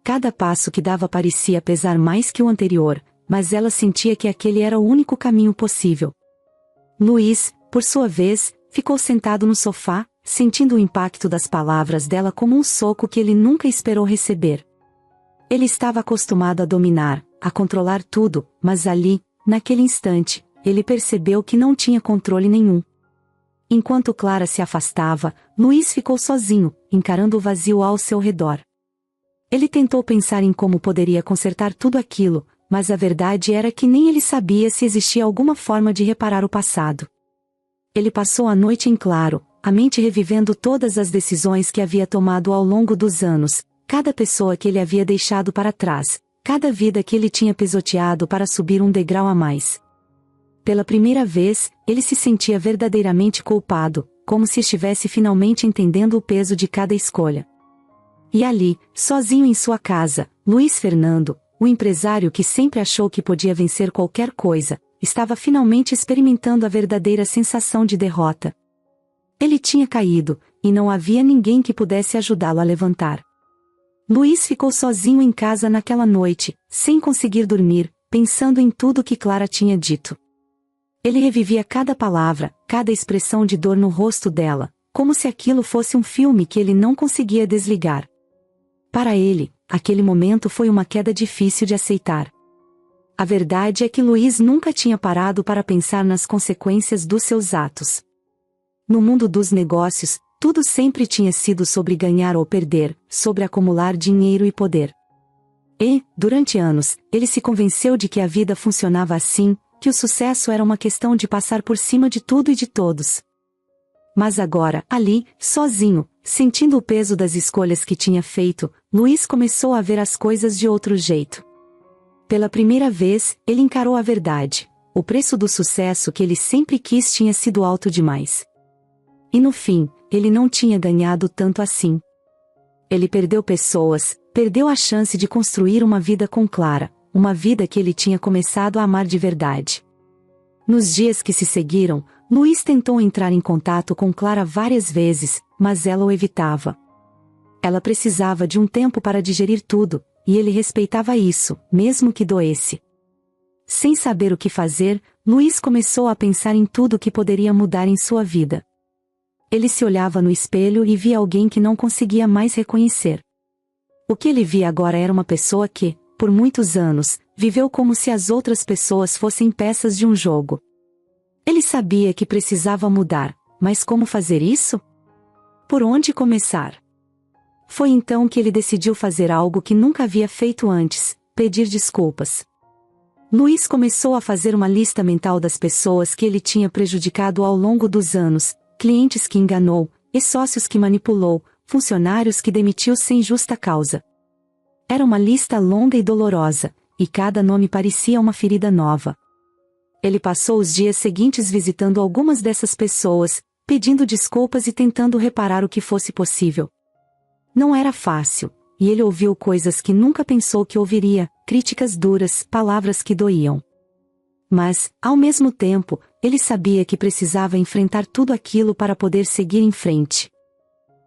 Cada passo que dava parecia pesar mais que o anterior, mas ela sentia que aquele era o único caminho possível. Luiz, por sua vez, ficou sentado no sofá, sentindo o impacto das palavras dela como um soco que ele nunca esperou receber. Ele estava acostumado a dominar, a controlar tudo, mas ali, naquele instante, ele percebeu que não tinha controle nenhum. Enquanto Clara se afastava, Luiz ficou sozinho, encarando o vazio ao seu redor. Ele tentou pensar em como poderia consertar tudo aquilo, mas a verdade era que nem ele sabia se existia alguma forma de reparar o passado. Ele passou a noite em claro, a mente revivendo todas as decisões que havia tomado ao longo dos anos, cada pessoa que ele havia deixado para trás, cada vida que ele tinha pisoteado para subir um degrau a mais. Pela primeira vez, ele se sentia verdadeiramente culpado, como se estivesse finalmente entendendo o peso de cada escolha. E ali, sozinho em sua casa, Luiz Fernando, o empresário que sempre achou que podia vencer qualquer coisa, estava finalmente experimentando a verdadeira sensação de derrota. Ele tinha caído, e não havia ninguém que pudesse ajudá-lo a levantar. Luiz ficou sozinho em casa naquela noite, sem conseguir dormir, pensando em tudo que Clara tinha dito. Ele revivia cada palavra, cada expressão de dor no rosto dela, como se aquilo fosse um filme que ele não conseguia desligar. Para ele, aquele momento foi uma queda difícil de aceitar. A verdade é que Luiz nunca tinha parado para pensar nas consequências dos seus atos. No mundo dos negócios, tudo sempre tinha sido sobre ganhar ou perder, sobre acumular dinheiro e poder. E, durante anos, ele se convenceu de que a vida funcionava assim, que o sucesso era uma questão de passar por cima de tudo e de todos. Mas agora, ali, sozinho, sentindo o peso das escolhas que tinha feito, Luiz começou a ver as coisas de outro jeito. Pela primeira vez, ele encarou a verdade. O preço do sucesso que ele sempre quis tinha sido alto demais. E no fim, ele não tinha ganhado tanto assim. Ele perdeu pessoas, perdeu a chance de construir uma vida com Clara, uma vida que ele tinha começado a amar de verdade. Nos dias que se seguiram, Luiz tentou entrar em contato com Clara várias vezes, mas ela o evitava. Ela precisava de um tempo para digerir tudo, e ele respeitava isso, mesmo que doesse. Sem saber o que fazer, Luiz começou a pensar em tudo que poderia mudar em sua vida. Ele se olhava no espelho e via alguém que não conseguia mais reconhecer. O que ele via agora era uma pessoa que, por muitos anos, viveu como se as outras pessoas fossem peças de um jogo. Ele sabia que precisava mudar, mas como fazer isso? Por onde começar? Foi então que ele decidiu fazer algo que nunca havia feito antes: pedir desculpas. Luiz começou a fazer uma lista mental das pessoas que ele tinha prejudicado ao longo dos anos, clientes que enganou, e sócios que manipulou, funcionários que demitiu sem justa causa. Era uma lista longa e dolorosa, e cada nome parecia uma ferida nova. Ele passou os dias seguintes visitando algumas dessas pessoas, pedindo desculpas e tentando reparar o que fosse possível. Não era fácil, e ele ouviu coisas que nunca pensou que ouviria, críticas duras, palavras que doíam. Mas, ao mesmo tempo, ele sabia que precisava enfrentar tudo aquilo para poder seguir em frente.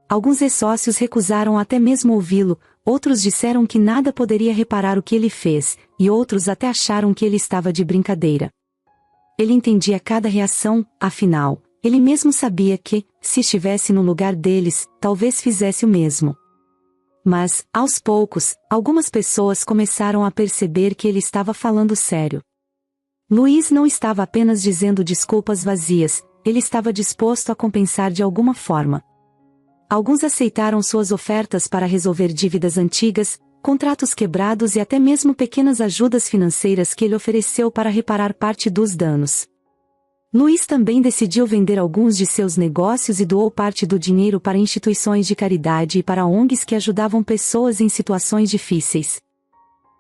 Alguns ex-sócios recusaram até mesmo ouvi-lo, outros disseram que nada poderia reparar o que ele fez, e outros até acharam que ele estava de brincadeira. Ele entendia cada reação, afinal, ele mesmo sabia que, se estivesse no lugar deles, talvez fizesse o mesmo. Mas, aos poucos, algumas pessoas começaram a perceber que ele estava falando sério. Luiz não estava apenas dizendo desculpas vazias, ele estava disposto a compensar de alguma forma. Alguns aceitaram suas ofertas para resolver dívidas antigas, contratos quebrados e até mesmo pequenas ajudas financeiras que ele ofereceu para reparar parte dos danos. Luiz também decidiu vender alguns de seus negócios e doou parte do dinheiro para instituições de caridade e para ONGs que ajudavam pessoas em situações difíceis.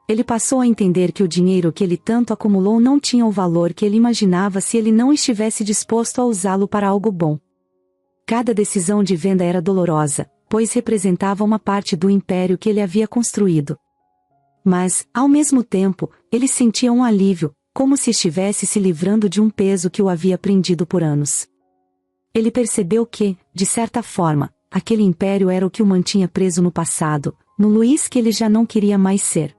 Ele passou a entender que o dinheiro que ele tanto acumulou não tinha o valor que ele imaginava se ele não estivesse disposto a usá-lo para algo bom. Cada decisão de venda era dolorosa, pois representava uma parte do império que ele havia construído. Mas, ao mesmo tempo, ele sentia um alívio, como se estivesse se livrando de um peso que o havia prendido por anos. Ele percebeu que, de certa forma, aquele império era o que o mantinha preso no passado, no Luiz que ele já não queria mais ser.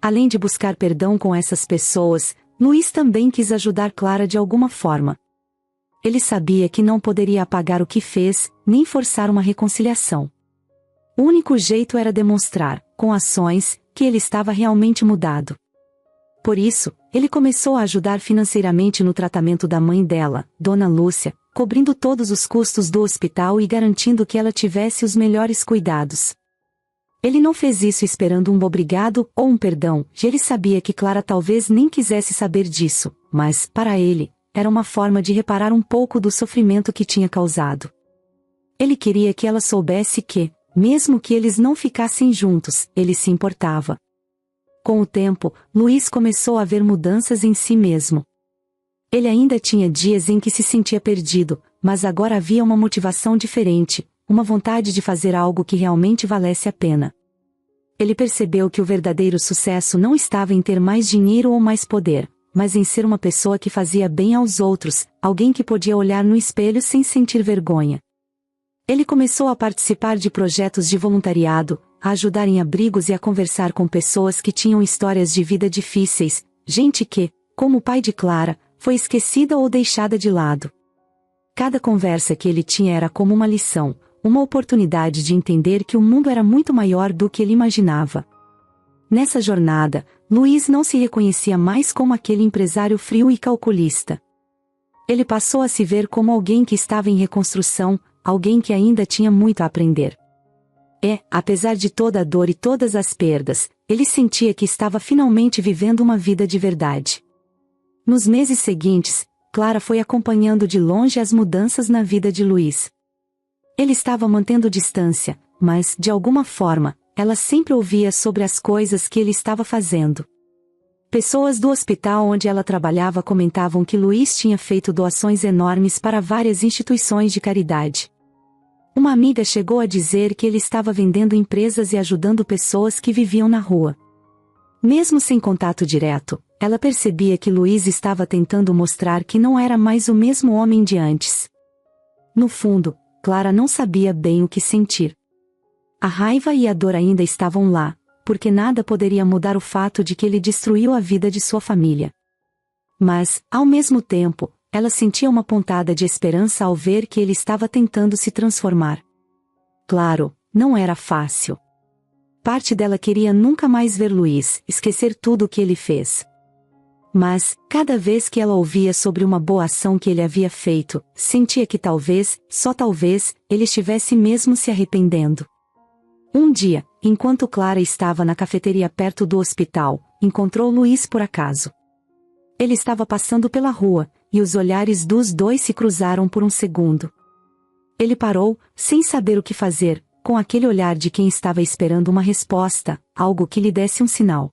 Além de buscar perdão com essas pessoas, Luiz também quis ajudar Clara de alguma forma. Ele sabia que não poderia apagar o que fez, nem forçar uma reconciliação. O único jeito era demonstrar, com ações, que ele estava realmente mudado. Por isso, ele começou a ajudar financeiramente no tratamento da mãe dela, Dona Lúcia, cobrindo todos os custos do hospital e garantindo que ela tivesse os melhores cuidados. Ele não fez isso esperando um obrigado ou um perdão, e ele sabia que Clara talvez nem quisesse saber disso, mas, para ele, era uma forma de reparar um pouco do sofrimento que tinha causado. Ele queria que ela soubesse que, mesmo que eles não ficassem juntos, ele se importava. Com o tempo, Luiz começou a ver mudanças em si mesmo. Ele ainda tinha dias em que se sentia perdido, mas agora havia uma motivação diferente, uma vontade de fazer algo que realmente valesse a pena. Ele percebeu que o verdadeiro sucesso não estava em ter mais dinheiro ou mais poder, mas em ser uma pessoa que fazia bem aos outros, alguém que podia olhar no espelho sem sentir vergonha. Ele começou a participar de projetos de voluntariado, a ajudar em abrigos e a conversar com pessoas que tinham histórias de vida difíceis, gente que, como o pai de Clara, foi esquecida ou deixada de lado. Cada conversa que ele tinha era como uma lição, uma oportunidade de entender que o mundo era muito maior do que ele imaginava. Nessa jornada, Luiz não se reconhecia mais como aquele empresário frio e calculista. Ele passou a se ver como alguém que estava em reconstrução, alguém que ainda tinha muito a aprender. Apesar de toda a dor e todas as perdas, ele sentia que estava finalmente vivendo uma vida de verdade. Nos meses seguintes, Clara foi acompanhando de longe as mudanças na vida de Luiz. Ele estava mantendo distância, mas, de alguma forma, ela sempre ouvia sobre as coisas que ele estava fazendo. Pessoas do hospital onde ela trabalhava comentavam que Luiz tinha feito doações enormes para várias instituições de caridade. Uma amiga chegou a dizer que ele estava vendendo empresas e ajudando pessoas que viviam na rua. Mesmo sem contato direto, ela percebia que Luiz estava tentando mostrar que não era mais o mesmo homem de antes. No fundo, Clara não sabia bem o que sentir. A raiva e a dor ainda estavam lá, porque nada poderia mudar o fato de que ele destruiu a vida de sua família. Mas, ao mesmo tempo, ela sentia uma pontada de esperança ao ver que ele estava tentando se transformar. Claro, não era fácil. Parte dela queria nunca mais ver Luiz, esquecer tudo o que ele fez. Mas, cada vez que ela ouvia sobre uma boa ação que ele havia feito, sentia que talvez, só talvez, ele estivesse mesmo se arrependendo. Um dia, enquanto Clara estava na cafeteria perto do hospital, encontrou Luiz por acaso. Ele estava passando pela rua, e os olhares dos dois se cruzaram por um segundo. Ele parou, sem saber o que fazer, com aquele olhar de quem estava esperando uma resposta, algo que lhe desse um sinal.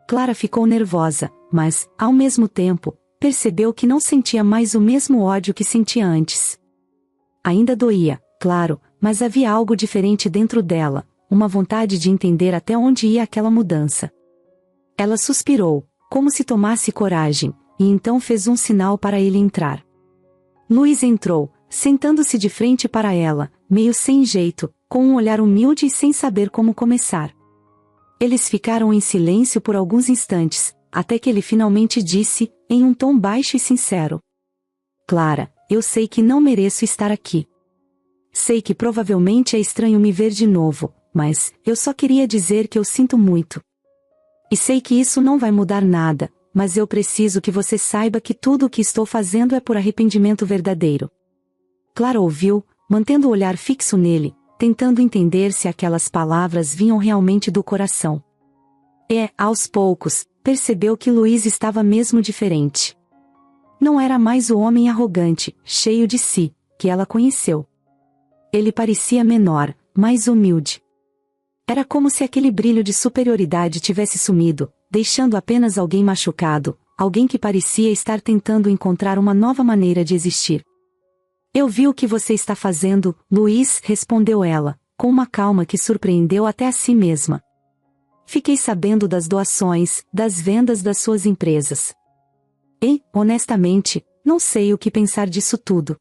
Clara ficou nervosa, mas, ao mesmo tempo, percebeu que não sentia mais o mesmo ódio que sentia antes. Ainda doía, claro, mas havia algo diferente dentro dela, uma vontade de entender até onde ia aquela mudança. Ela suspirou, como se tomasse coragem, e então fez um sinal para ele entrar. Luiz entrou, sentando-se de frente para ela, meio sem jeito, com um olhar humilde e sem saber como começar. Eles ficaram em silêncio por alguns instantes, até que ele finalmente disse, em um tom baixo e sincero: Clara, eu sei que não mereço estar aqui. Sei que provavelmente é estranho me ver de novo, mas eu só queria dizer que eu sinto muito. E sei que isso não vai mudar nada, mas eu preciso que você saiba que tudo o que estou fazendo é por arrependimento verdadeiro. Clara ouviu, mantendo o olhar fixo nele, tentando entender se aquelas palavras vinham realmente do coração. Aos poucos, percebeu que Luiz estava mesmo diferente. Não era mais o homem arrogante, cheio de si, que ela conheceu. Ele parecia menor, mais humilde. Era como se aquele brilho de superioridade tivesse sumido, deixando apenas alguém machucado, alguém que parecia estar tentando encontrar uma nova maneira de existir. Eu vi o que você está fazendo, Luiz, respondeu ela, com uma calma que surpreendeu até a si mesma. Fiquei sabendo das doações, das vendas das suas empresas. Honestamente, não sei o que pensar disso tudo.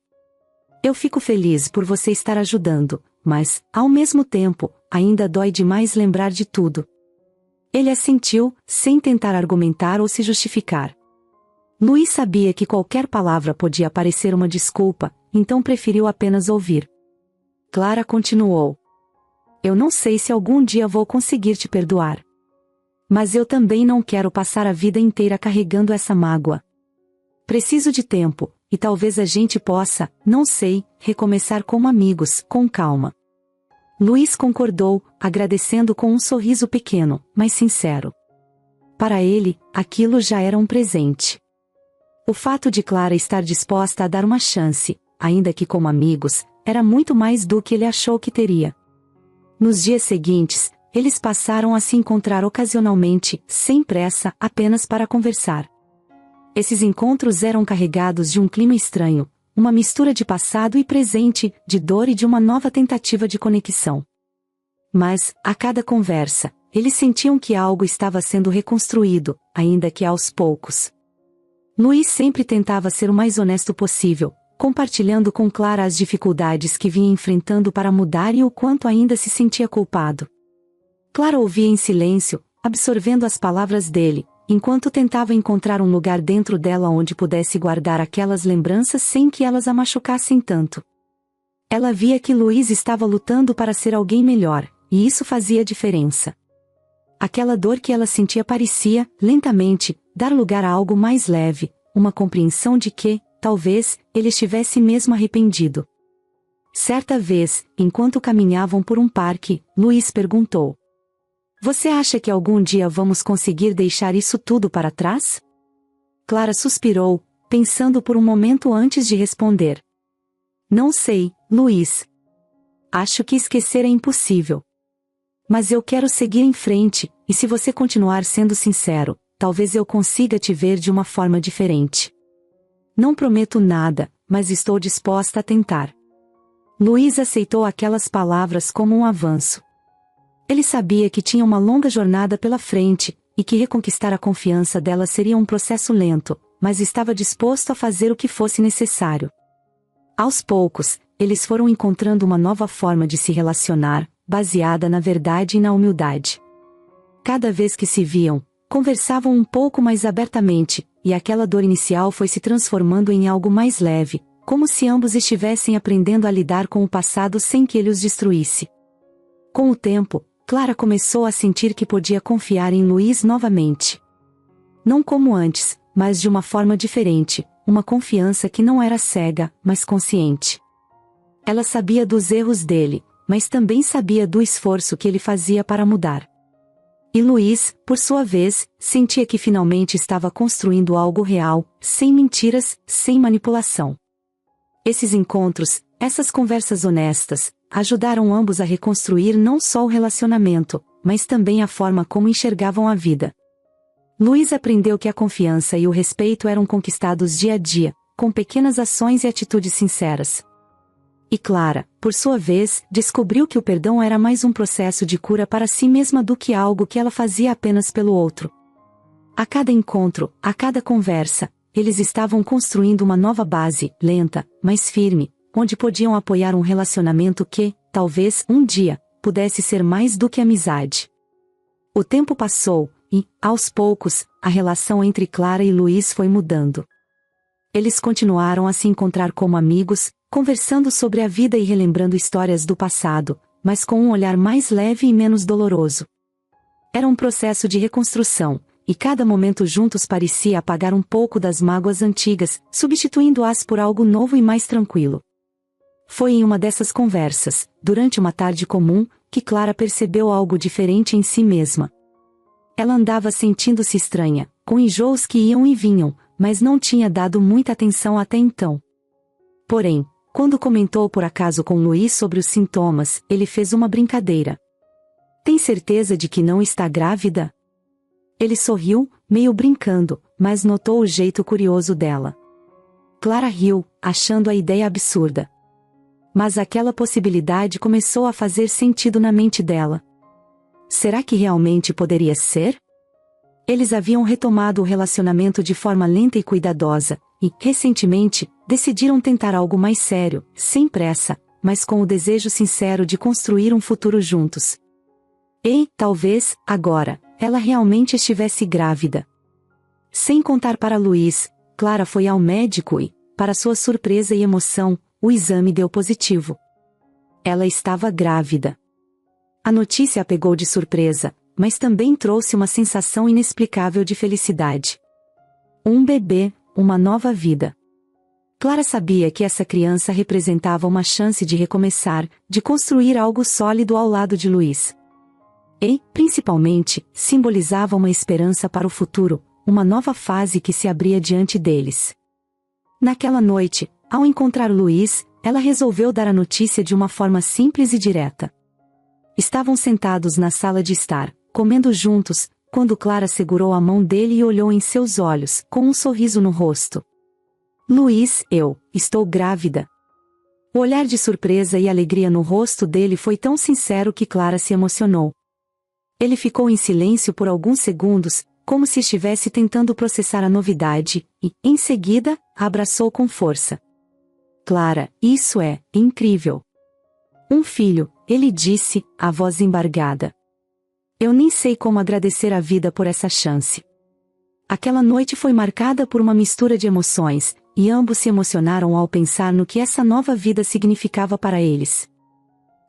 Eu fico feliz por você estar ajudando, mas, ao mesmo tempo, ainda dói demais lembrar de tudo. Ele assentiu, sem tentar argumentar ou se justificar. Luiz sabia que qualquer palavra podia parecer uma desculpa, então preferiu apenas ouvir. Clara continuou. Eu não sei se algum dia vou conseguir te perdoar. Mas eu também não quero passar a vida inteira carregando essa mágoa. Preciso de tempo, e talvez a gente possa, não sei, recomeçar como amigos, com calma. Luiz concordou, agradecendo com um sorriso pequeno, mas sincero. Para ele, aquilo já era um presente. O fato de Clara estar disposta a dar uma chance, ainda que como amigos, era muito mais do que ele achou que teria. Nos dias seguintes, eles passaram a se encontrar ocasionalmente, sem pressa, apenas para conversar. Esses encontros eram carregados de um clima estranho, uma mistura de passado e presente, de dor e de uma nova tentativa de conexão. Mas, a cada conversa, eles sentiam que algo estava sendo reconstruído, ainda que aos poucos. Luiz sempre tentava ser o mais honesto possível, compartilhando com Clara as dificuldades que vinha enfrentando para mudar e o quanto ainda se sentia culpado. Clara ouvia em silêncio, absorvendo as palavras dele, enquanto tentava encontrar um lugar dentro dela onde pudesse guardar aquelas lembranças sem que elas a machucassem tanto. Ela via que Luiz estava lutando para ser alguém melhor, e isso fazia diferença. Aquela dor que ela sentia parecia, lentamente, dar lugar a algo mais leve, uma compreensão de que, talvez, ele estivesse mesmo arrependido. Certa vez, enquanto caminhavam por um parque, Luiz perguntou: "Você acha que algum dia vamos conseguir deixar isso tudo para trás?" Clara suspirou, pensando por um momento antes de responder. "Não sei, Luiz. Acho que esquecer é impossível. Mas eu quero seguir em frente, e se você continuar sendo sincero, talvez eu consiga te ver de uma forma diferente. Não prometo nada, mas estou disposta a tentar." Luiz aceitou aquelas palavras como um avanço. Ele sabia que tinha uma longa jornada pela frente, e que reconquistar a confiança dela seria um processo lento, mas estava disposto a fazer o que fosse necessário. Aos poucos, eles foram encontrando uma nova forma de se relacionar, baseada na verdade e na humildade. Cada vez que se viam, conversavam um pouco mais abertamente, e aquela dor inicial foi se transformando em algo mais leve, como se ambos estivessem aprendendo a lidar com o passado sem que ele os destruísse. Com o tempo, Clara começou a sentir que podia confiar em Luiz novamente. Não como antes, mas de uma forma diferente, uma confiança que não era cega, mas consciente. Ela sabia dos erros dele, mas também sabia do esforço que ele fazia para mudar. E Luiz, por sua vez, sentia que finalmente estava construindo algo real, sem mentiras, sem manipulação. Esses encontros, essas conversas honestas, ajudaram ambos a reconstruir não só o relacionamento, mas também a forma como enxergavam a vida. Luiz aprendeu que a confiança e o respeito eram conquistados dia a dia, com pequenas ações e atitudes sinceras. E Clara, por sua vez, descobriu que o perdão era mais um processo de cura para si mesma do que algo que ela fazia apenas pelo outro. A cada encontro, a cada conversa, eles estavam construindo uma nova base, lenta, mas firme, onde podiam apoiar um relacionamento que, talvez, um dia, pudesse ser mais do que amizade. O tempo passou, e, aos poucos, a relação entre Clara e Luiz foi mudando. Eles continuaram a se encontrar como amigos, conversando sobre a vida e relembrando histórias do passado, mas com um olhar mais leve e menos doloroso. Era um processo de reconstrução, e cada momento juntos parecia apagar um pouco das mágoas antigas, substituindo-as por algo novo e mais tranquilo. Foi em uma dessas conversas, durante uma tarde comum, que Clara percebeu algo diferente em si mesma. Ela andava sentindo-se estranha, com enjoos que iam e vinham, mas não tinha dado muita atenção até então. Porém, quando comentou por acaso com Luiz sobre os sintomas, ele fez uma brincadeira. "Tem certeza de que não está grávida?" Ele sorriu, meio brincando, mas notou o jeito curioso dela. Clara riu, achando a ideia absurda. Mas aquela possibilidade começou a fazer sentido na mente dela. Será que realmente poderia ser? Eles haviam retomado o relacionamento de forma lenta e cuidadosa, e, recentemente, decidiram tentar algo mais sério, sem pressa, mas com o desejo sincero de construir um futuro juntos. E, talvez, agora, ela realmente estivesse grávida. Sem contar para Luiz, Clara foi ao médico e, para sua surpresa e emoção, o exame deu positivo. Ela estava grávida. A notícia a pegou de surpresa, mas também trouxe uma sensação inexplicável de felicidade. Um bebê, uma nova vida. Clara sabia que essa criança representava uma chance de recomeçar, de construir algo sólido ao lado de Luiz. E, principalmente, simbolizava uma esperança para o futuro, uma nova fase que se abria diante deles. Naquela noite, ao encontrar Luiz, ela resolveu dar a notícia de uma forma simples e direta. Estavam sentados na sala de estar, comendo juntos, quando Clara segurou a mão dele e olhou em seus olhos, com um sorriso no rosto. "Luiz, eu estou grávida." O olhar de surpresa e alegria no rosto dele foi tão sincero que Clara se emocionou. Ele ficou em silêncio por alguns segundos, como se estivesse tentando processar a novidade, e, em seguida, a abraçou com força. "Clara, isso é incrível." "Um filho," ele disse, a voz embargada. "Eu nem sei como agradecer a vida por essa chance." Aquela noite foi marcada por uma mistura de emoções, e ambos se emocionaram ao pensar no que essa nova vida significava para eles.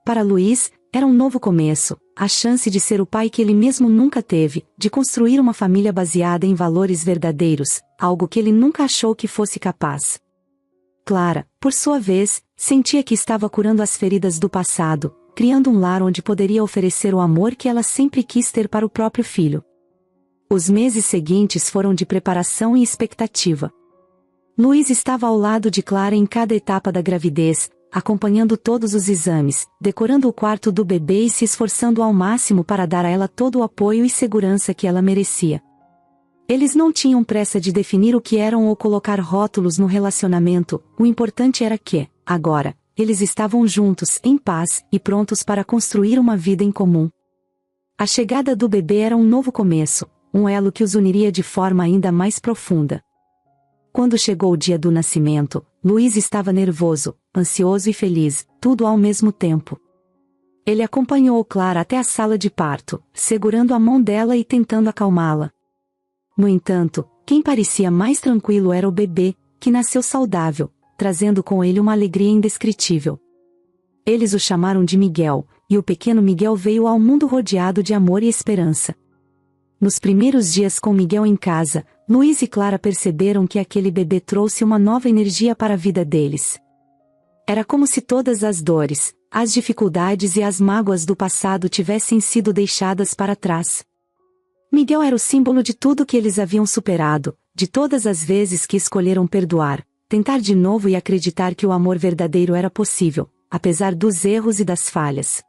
Para Luiz, era um novo começo, a chance de ser o pai que ele mesmo nunca teve, de construir uma família baseada em valores verdadeiros, algo que ele nunca achou que fosse capaz. Clara, por sua vez, sentia que estava curando as feridas do passado, criando um lar onde poderia oferecer o amor que ela sempre quis ter para o próprio filho. Os meses seguintes foram de preparação e expectativa. Luiz estava ao lado de Clara em cada etapa da gravidez, acompanhando todos os exames, decorando o quarto do bebê e se esforçando ao máximo para dar a ela todo o apoio e segurança que ela merecia. Eles não tinham pressa de definir o que eram ou colocar rótulos no relacionamento, o importante era que, agora, eles estavam juntos, em paz, e prontos para construir uma vida em comum. A chegada do bebê era um novo começo, um elo que os uniria de forma ainda mais profunda. Quando chegou o dia do nascimento, Luiz estava nervoso, ansioso e feliz, tudo ao mesmo tempo. Ele acompanhou Clara até a sala de parto, segurando a mão dela e tentando acalmá-la. No entanto, quem parecia mais tranquilo era o bebê, que nasceu saudável, trazendo com ele uma alegria indescritível. Eles o chamaram de Miguel, e o pequeno Miguel veio ao mundo rodeado de amor e esperança. Nos primeiros dias com Miguel em casa, Luiz e Clara perceberam que aquele bebê trouxe uma nova energia para a vida deles. Era como se todas as dores, as dificuldades e as mágoas do passado tivessem sido deixadas para trás. Miguel era o símbolo de tudo que eles haviam superado, de todas as vezes que escolheram perdoar, tentar de novo e acreditar que o amor verdadeiro era possível, apesar dos erros e das falhas.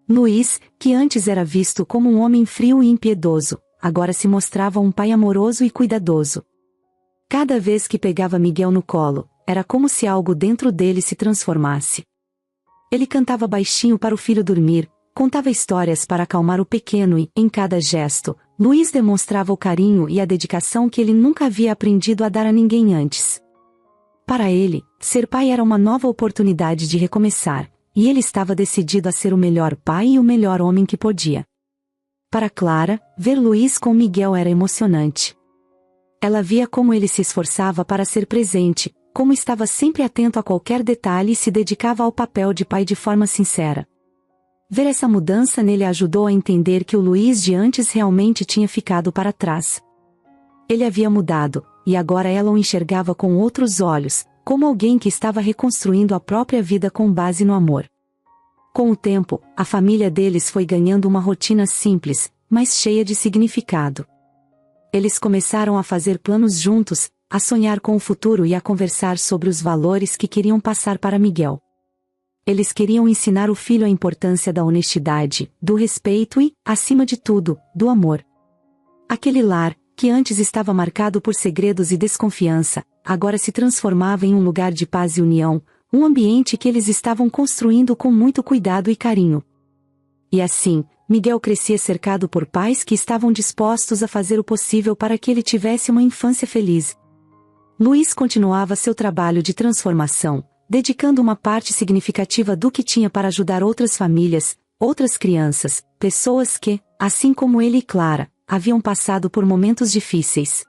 Luiz, que antes era visto como um homem frio e impiedoso, agora se mostrava um pai amoroso e cuidadoso. Cada vez que pegava Miguel no colo, era como se algo dentro dele se transformasse. Ele cantava baixinho para o filho dormir, contava histórias para acalmar o pequeno e, em cada gesto, Luiz demonstrava o carinho e a dedicação que ele nunca havia aprendido a dar a ninguém antes. Para ele, ser pai era uma nova oportunidade de recomeçar, e ele estava decidido a ser o melhor pai e o melhor homem que podia. Para Clara, ver Luiz com Miguel era emocionante. Ela via como ele se esforçava para ser presente, como estava sempre atento a qualquer detalhe e se dedicava ao papel de pai de forma sincera. Ver essa mudança nele ajudou a entender que o Luiz de antes realmente tinha ficado para trás. Ele havia mudado, e agora ela o enxergava com outros olhos, como alguém que estava reconstruindo a própria vida com base no amor. Com o tempo, a família deles foi ganhando uma rotina simples, mas cheia de significado. Eles começaram a fazer planos juntos, a sonhar com o futuro e a conversar sobre os valores que queriam passar para Miguel. Eles queriam ensinar o filho a importância da honestidade, do respeito e, acima de tudo, do amor. Aquele lar, que antes estava marcado por segredos e desconfiança, agora se transformava em um lugar de paz e união, um ambiente que eles estavam construindo com muito cuidado e carinho. E assim, Miguel crescia cercado por pais que estavam dispostos a fazer o possível para que ele tivesse uma infância feliz. Luiz continuava seu trabalho de transformação, dedicando uma parte significativa do que tinha para ajudar outras famílias, outras crianças, pessoas que, assim como ele e Clara, haviam passado por momentos difíceis.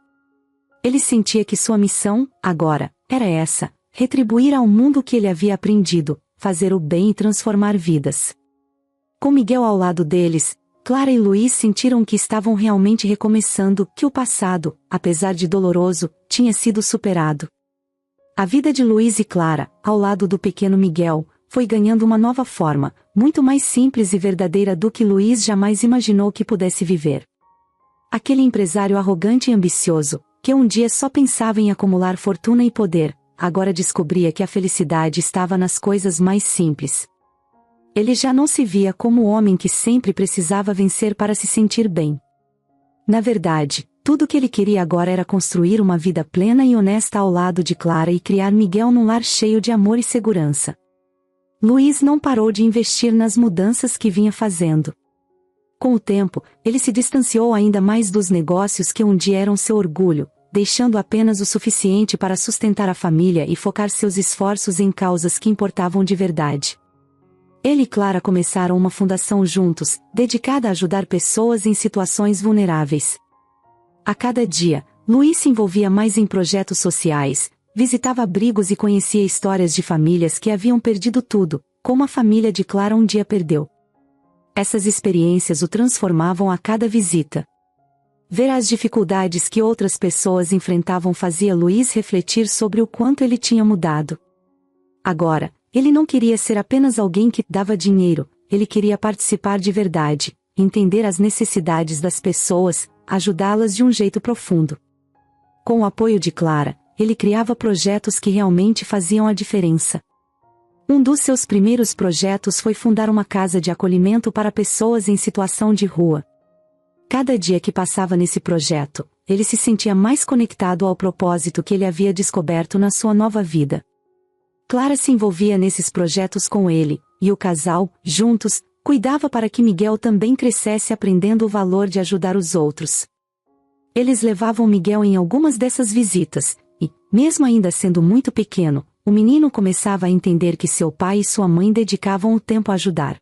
Ele sentia que sua missão, agora, era essa: retribuir ao mundo o que ele havia aprendido, fazer o bem e transformar vidas. Com Miguel ao lado deles, Clara e Luiz sentiram que estavam realmente recomeçando, que o passado, apesar de doloroso, tinha sido superado. A vida de Luiz e Clara, ao lado do pequeno Miguel, foi ganhando uma nova forma, muito mais simples e verdadeira do que Luiz jamais imaginou que pudesse viver. Aquele empresário arrogante e ambicioso, que um dia só pensava em acumular fortuna e poder, agora descobria que a felicidade estava nas coisas mais simples. Ele já não se via como o homem que sempre precisava vencer para se sentir bem. Na verdade, tudo o que ele queria agora era construir uma vida plena e honesta ao lado de Clara e criar Miguel num lar cheio de amor e segurança. Luiz não parou de investir nas mudanças que vinha fazendo. Com o tempo, ele se distanciou ainda mais dos negócios que um dia eram seu orgulho, deixando apenas o suficiente para sustentar a família e focar seus esforços em causas que importavam de verdade. Ele e Clara começaram uma fundação juntos, dedicada a ajudar pessoas em situações vulneráveis. A cada dia, Luiz se envolvia mais em projetos sociais, visitava abrigos e conhecia histórias de famílias que haviam perdido tudo, como a família de Clara um dia perdeu. Essas experiências o transformavam a cada visita. Ver as dificuldades que outras pessoas enfrentavam fazia Luiz refletir sobre o quanto ele tinha mudado. Agora, ele não queria ser apenas alguém que dava dinheiro, ele queria participar de verdade, entender as necessidades das pessoas, ajudá-las de um jeito profundo. Com o apoio de Clara, ele criava projetos que realmente faziam a diferença. Um dos seus primeiros projetos foi fundar uma casa de acolhimento para pessoas em situação de rua. Cada dia que passava nesse projeto, ele se sentia mais conectado ao propósito que ele havia descoberto na sua nova vida. Clara se envolvia nesses projetos com ele, e o casal, juntos, cuidava para que Miguel também crescesse aprendendo o valor de ajudar os outros. Eles levavam Miguel em algumas dessas visitas, e, mesmo ainda sendo muito pequeno, o menino começava a entender que seu pai e sua mãe dedicavam o tempo a ajudar.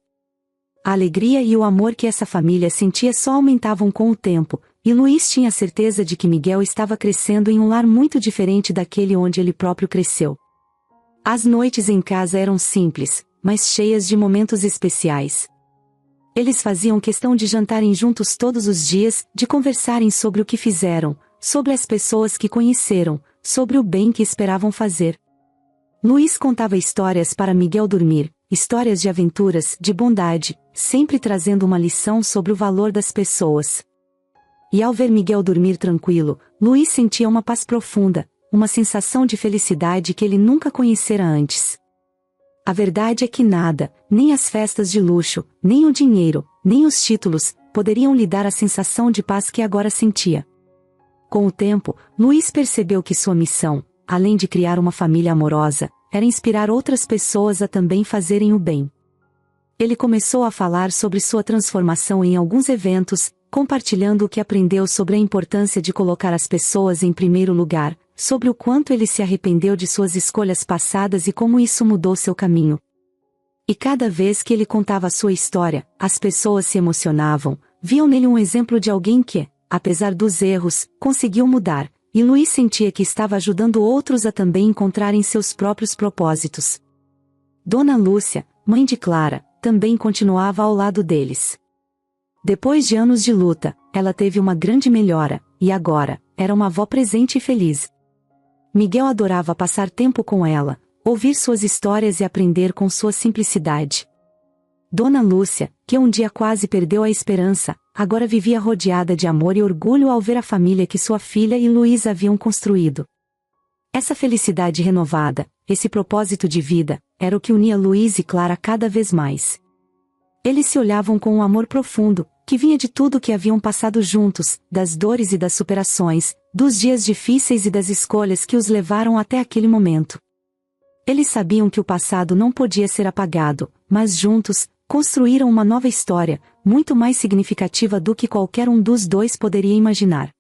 A alegria e o amor que essa família sentia só aumentavam com o tempo, e Luiz tinha certeza de que Miguel estava crescendo em um lar muito diferente daquele onde ele próprio cresceu. As noites em casa eram simples, mas cheias de momentos especiais. Eles faziam questão de jantarem juntos todos os dias, de conversarem sobre o que fizeram, sobre as pessoas que conheceram, sobre o bem que esperavam fazer. Luiz contava histórias para Miguel dormir, histórias de aventuras, de bondade, sempre trazendo uma lição sobre o valor das pessoas. E ao ver Miguel dormir tranquilo, Luiz sentia uma paz profunda, uma sensação de felicidade que ele nunca conhecera antes. A verdade é que nada, nem as festas de luxo, nem o dinheiro, nem os títulos, poderiam lhe dar a sensação de paz que agora sentia. Com o tempo, Luiz percebeu que sua missão, além de criar uma família amorosa, era inspirar outras pessoas a também fazerem o bem. Ele começou a falar sobre sua transformação em alguns eventos, compartilhando o que aprendeu sobre a importância de colocar as pessoas em primeiro lugar, sobre o quanto ele se arrependeu de suas escolhas passadas e como isso mudou seu caminho. E cada vez que ele contava sua história, as pessoas se emocionavam, viam nele um exemplo de alguém que, apesar dos erros, conseguiu mudar, e Luiz sentia que estava ajudando outros a também encontrarem seus próprios propósitos. Dona Lúcia, mãe de Clara, também continuava ao lado deles. Depois de anos de luta, ela teve uma grande melhora, e agora, era uma avó presente e feliz. Miguel adorava passar tempo com ela, ouvir suas histórias e aprender com sua simplicidade. Dona Lúcia, que um dia quase perdeu a esperança, agora vivia rodeada de amor e orgulho ao ver a família que sua filha e Luiz haviam construído. Essa felicidade renovada, esse propósito de vida, era o que unia Luiz e Clara cada vez mais. Eles se olhavam com um amor profundo, que vinha de tudo que haviam passado juntos, das dores e das superações, dos dias difíceis e das escolhas que os levaram até aquele momento. Eles sabiam que o passado não podia ser apagado, mas juntos, construíram uma nova história, muito mais significativa do que qualquer um dos dois poderia imaginar.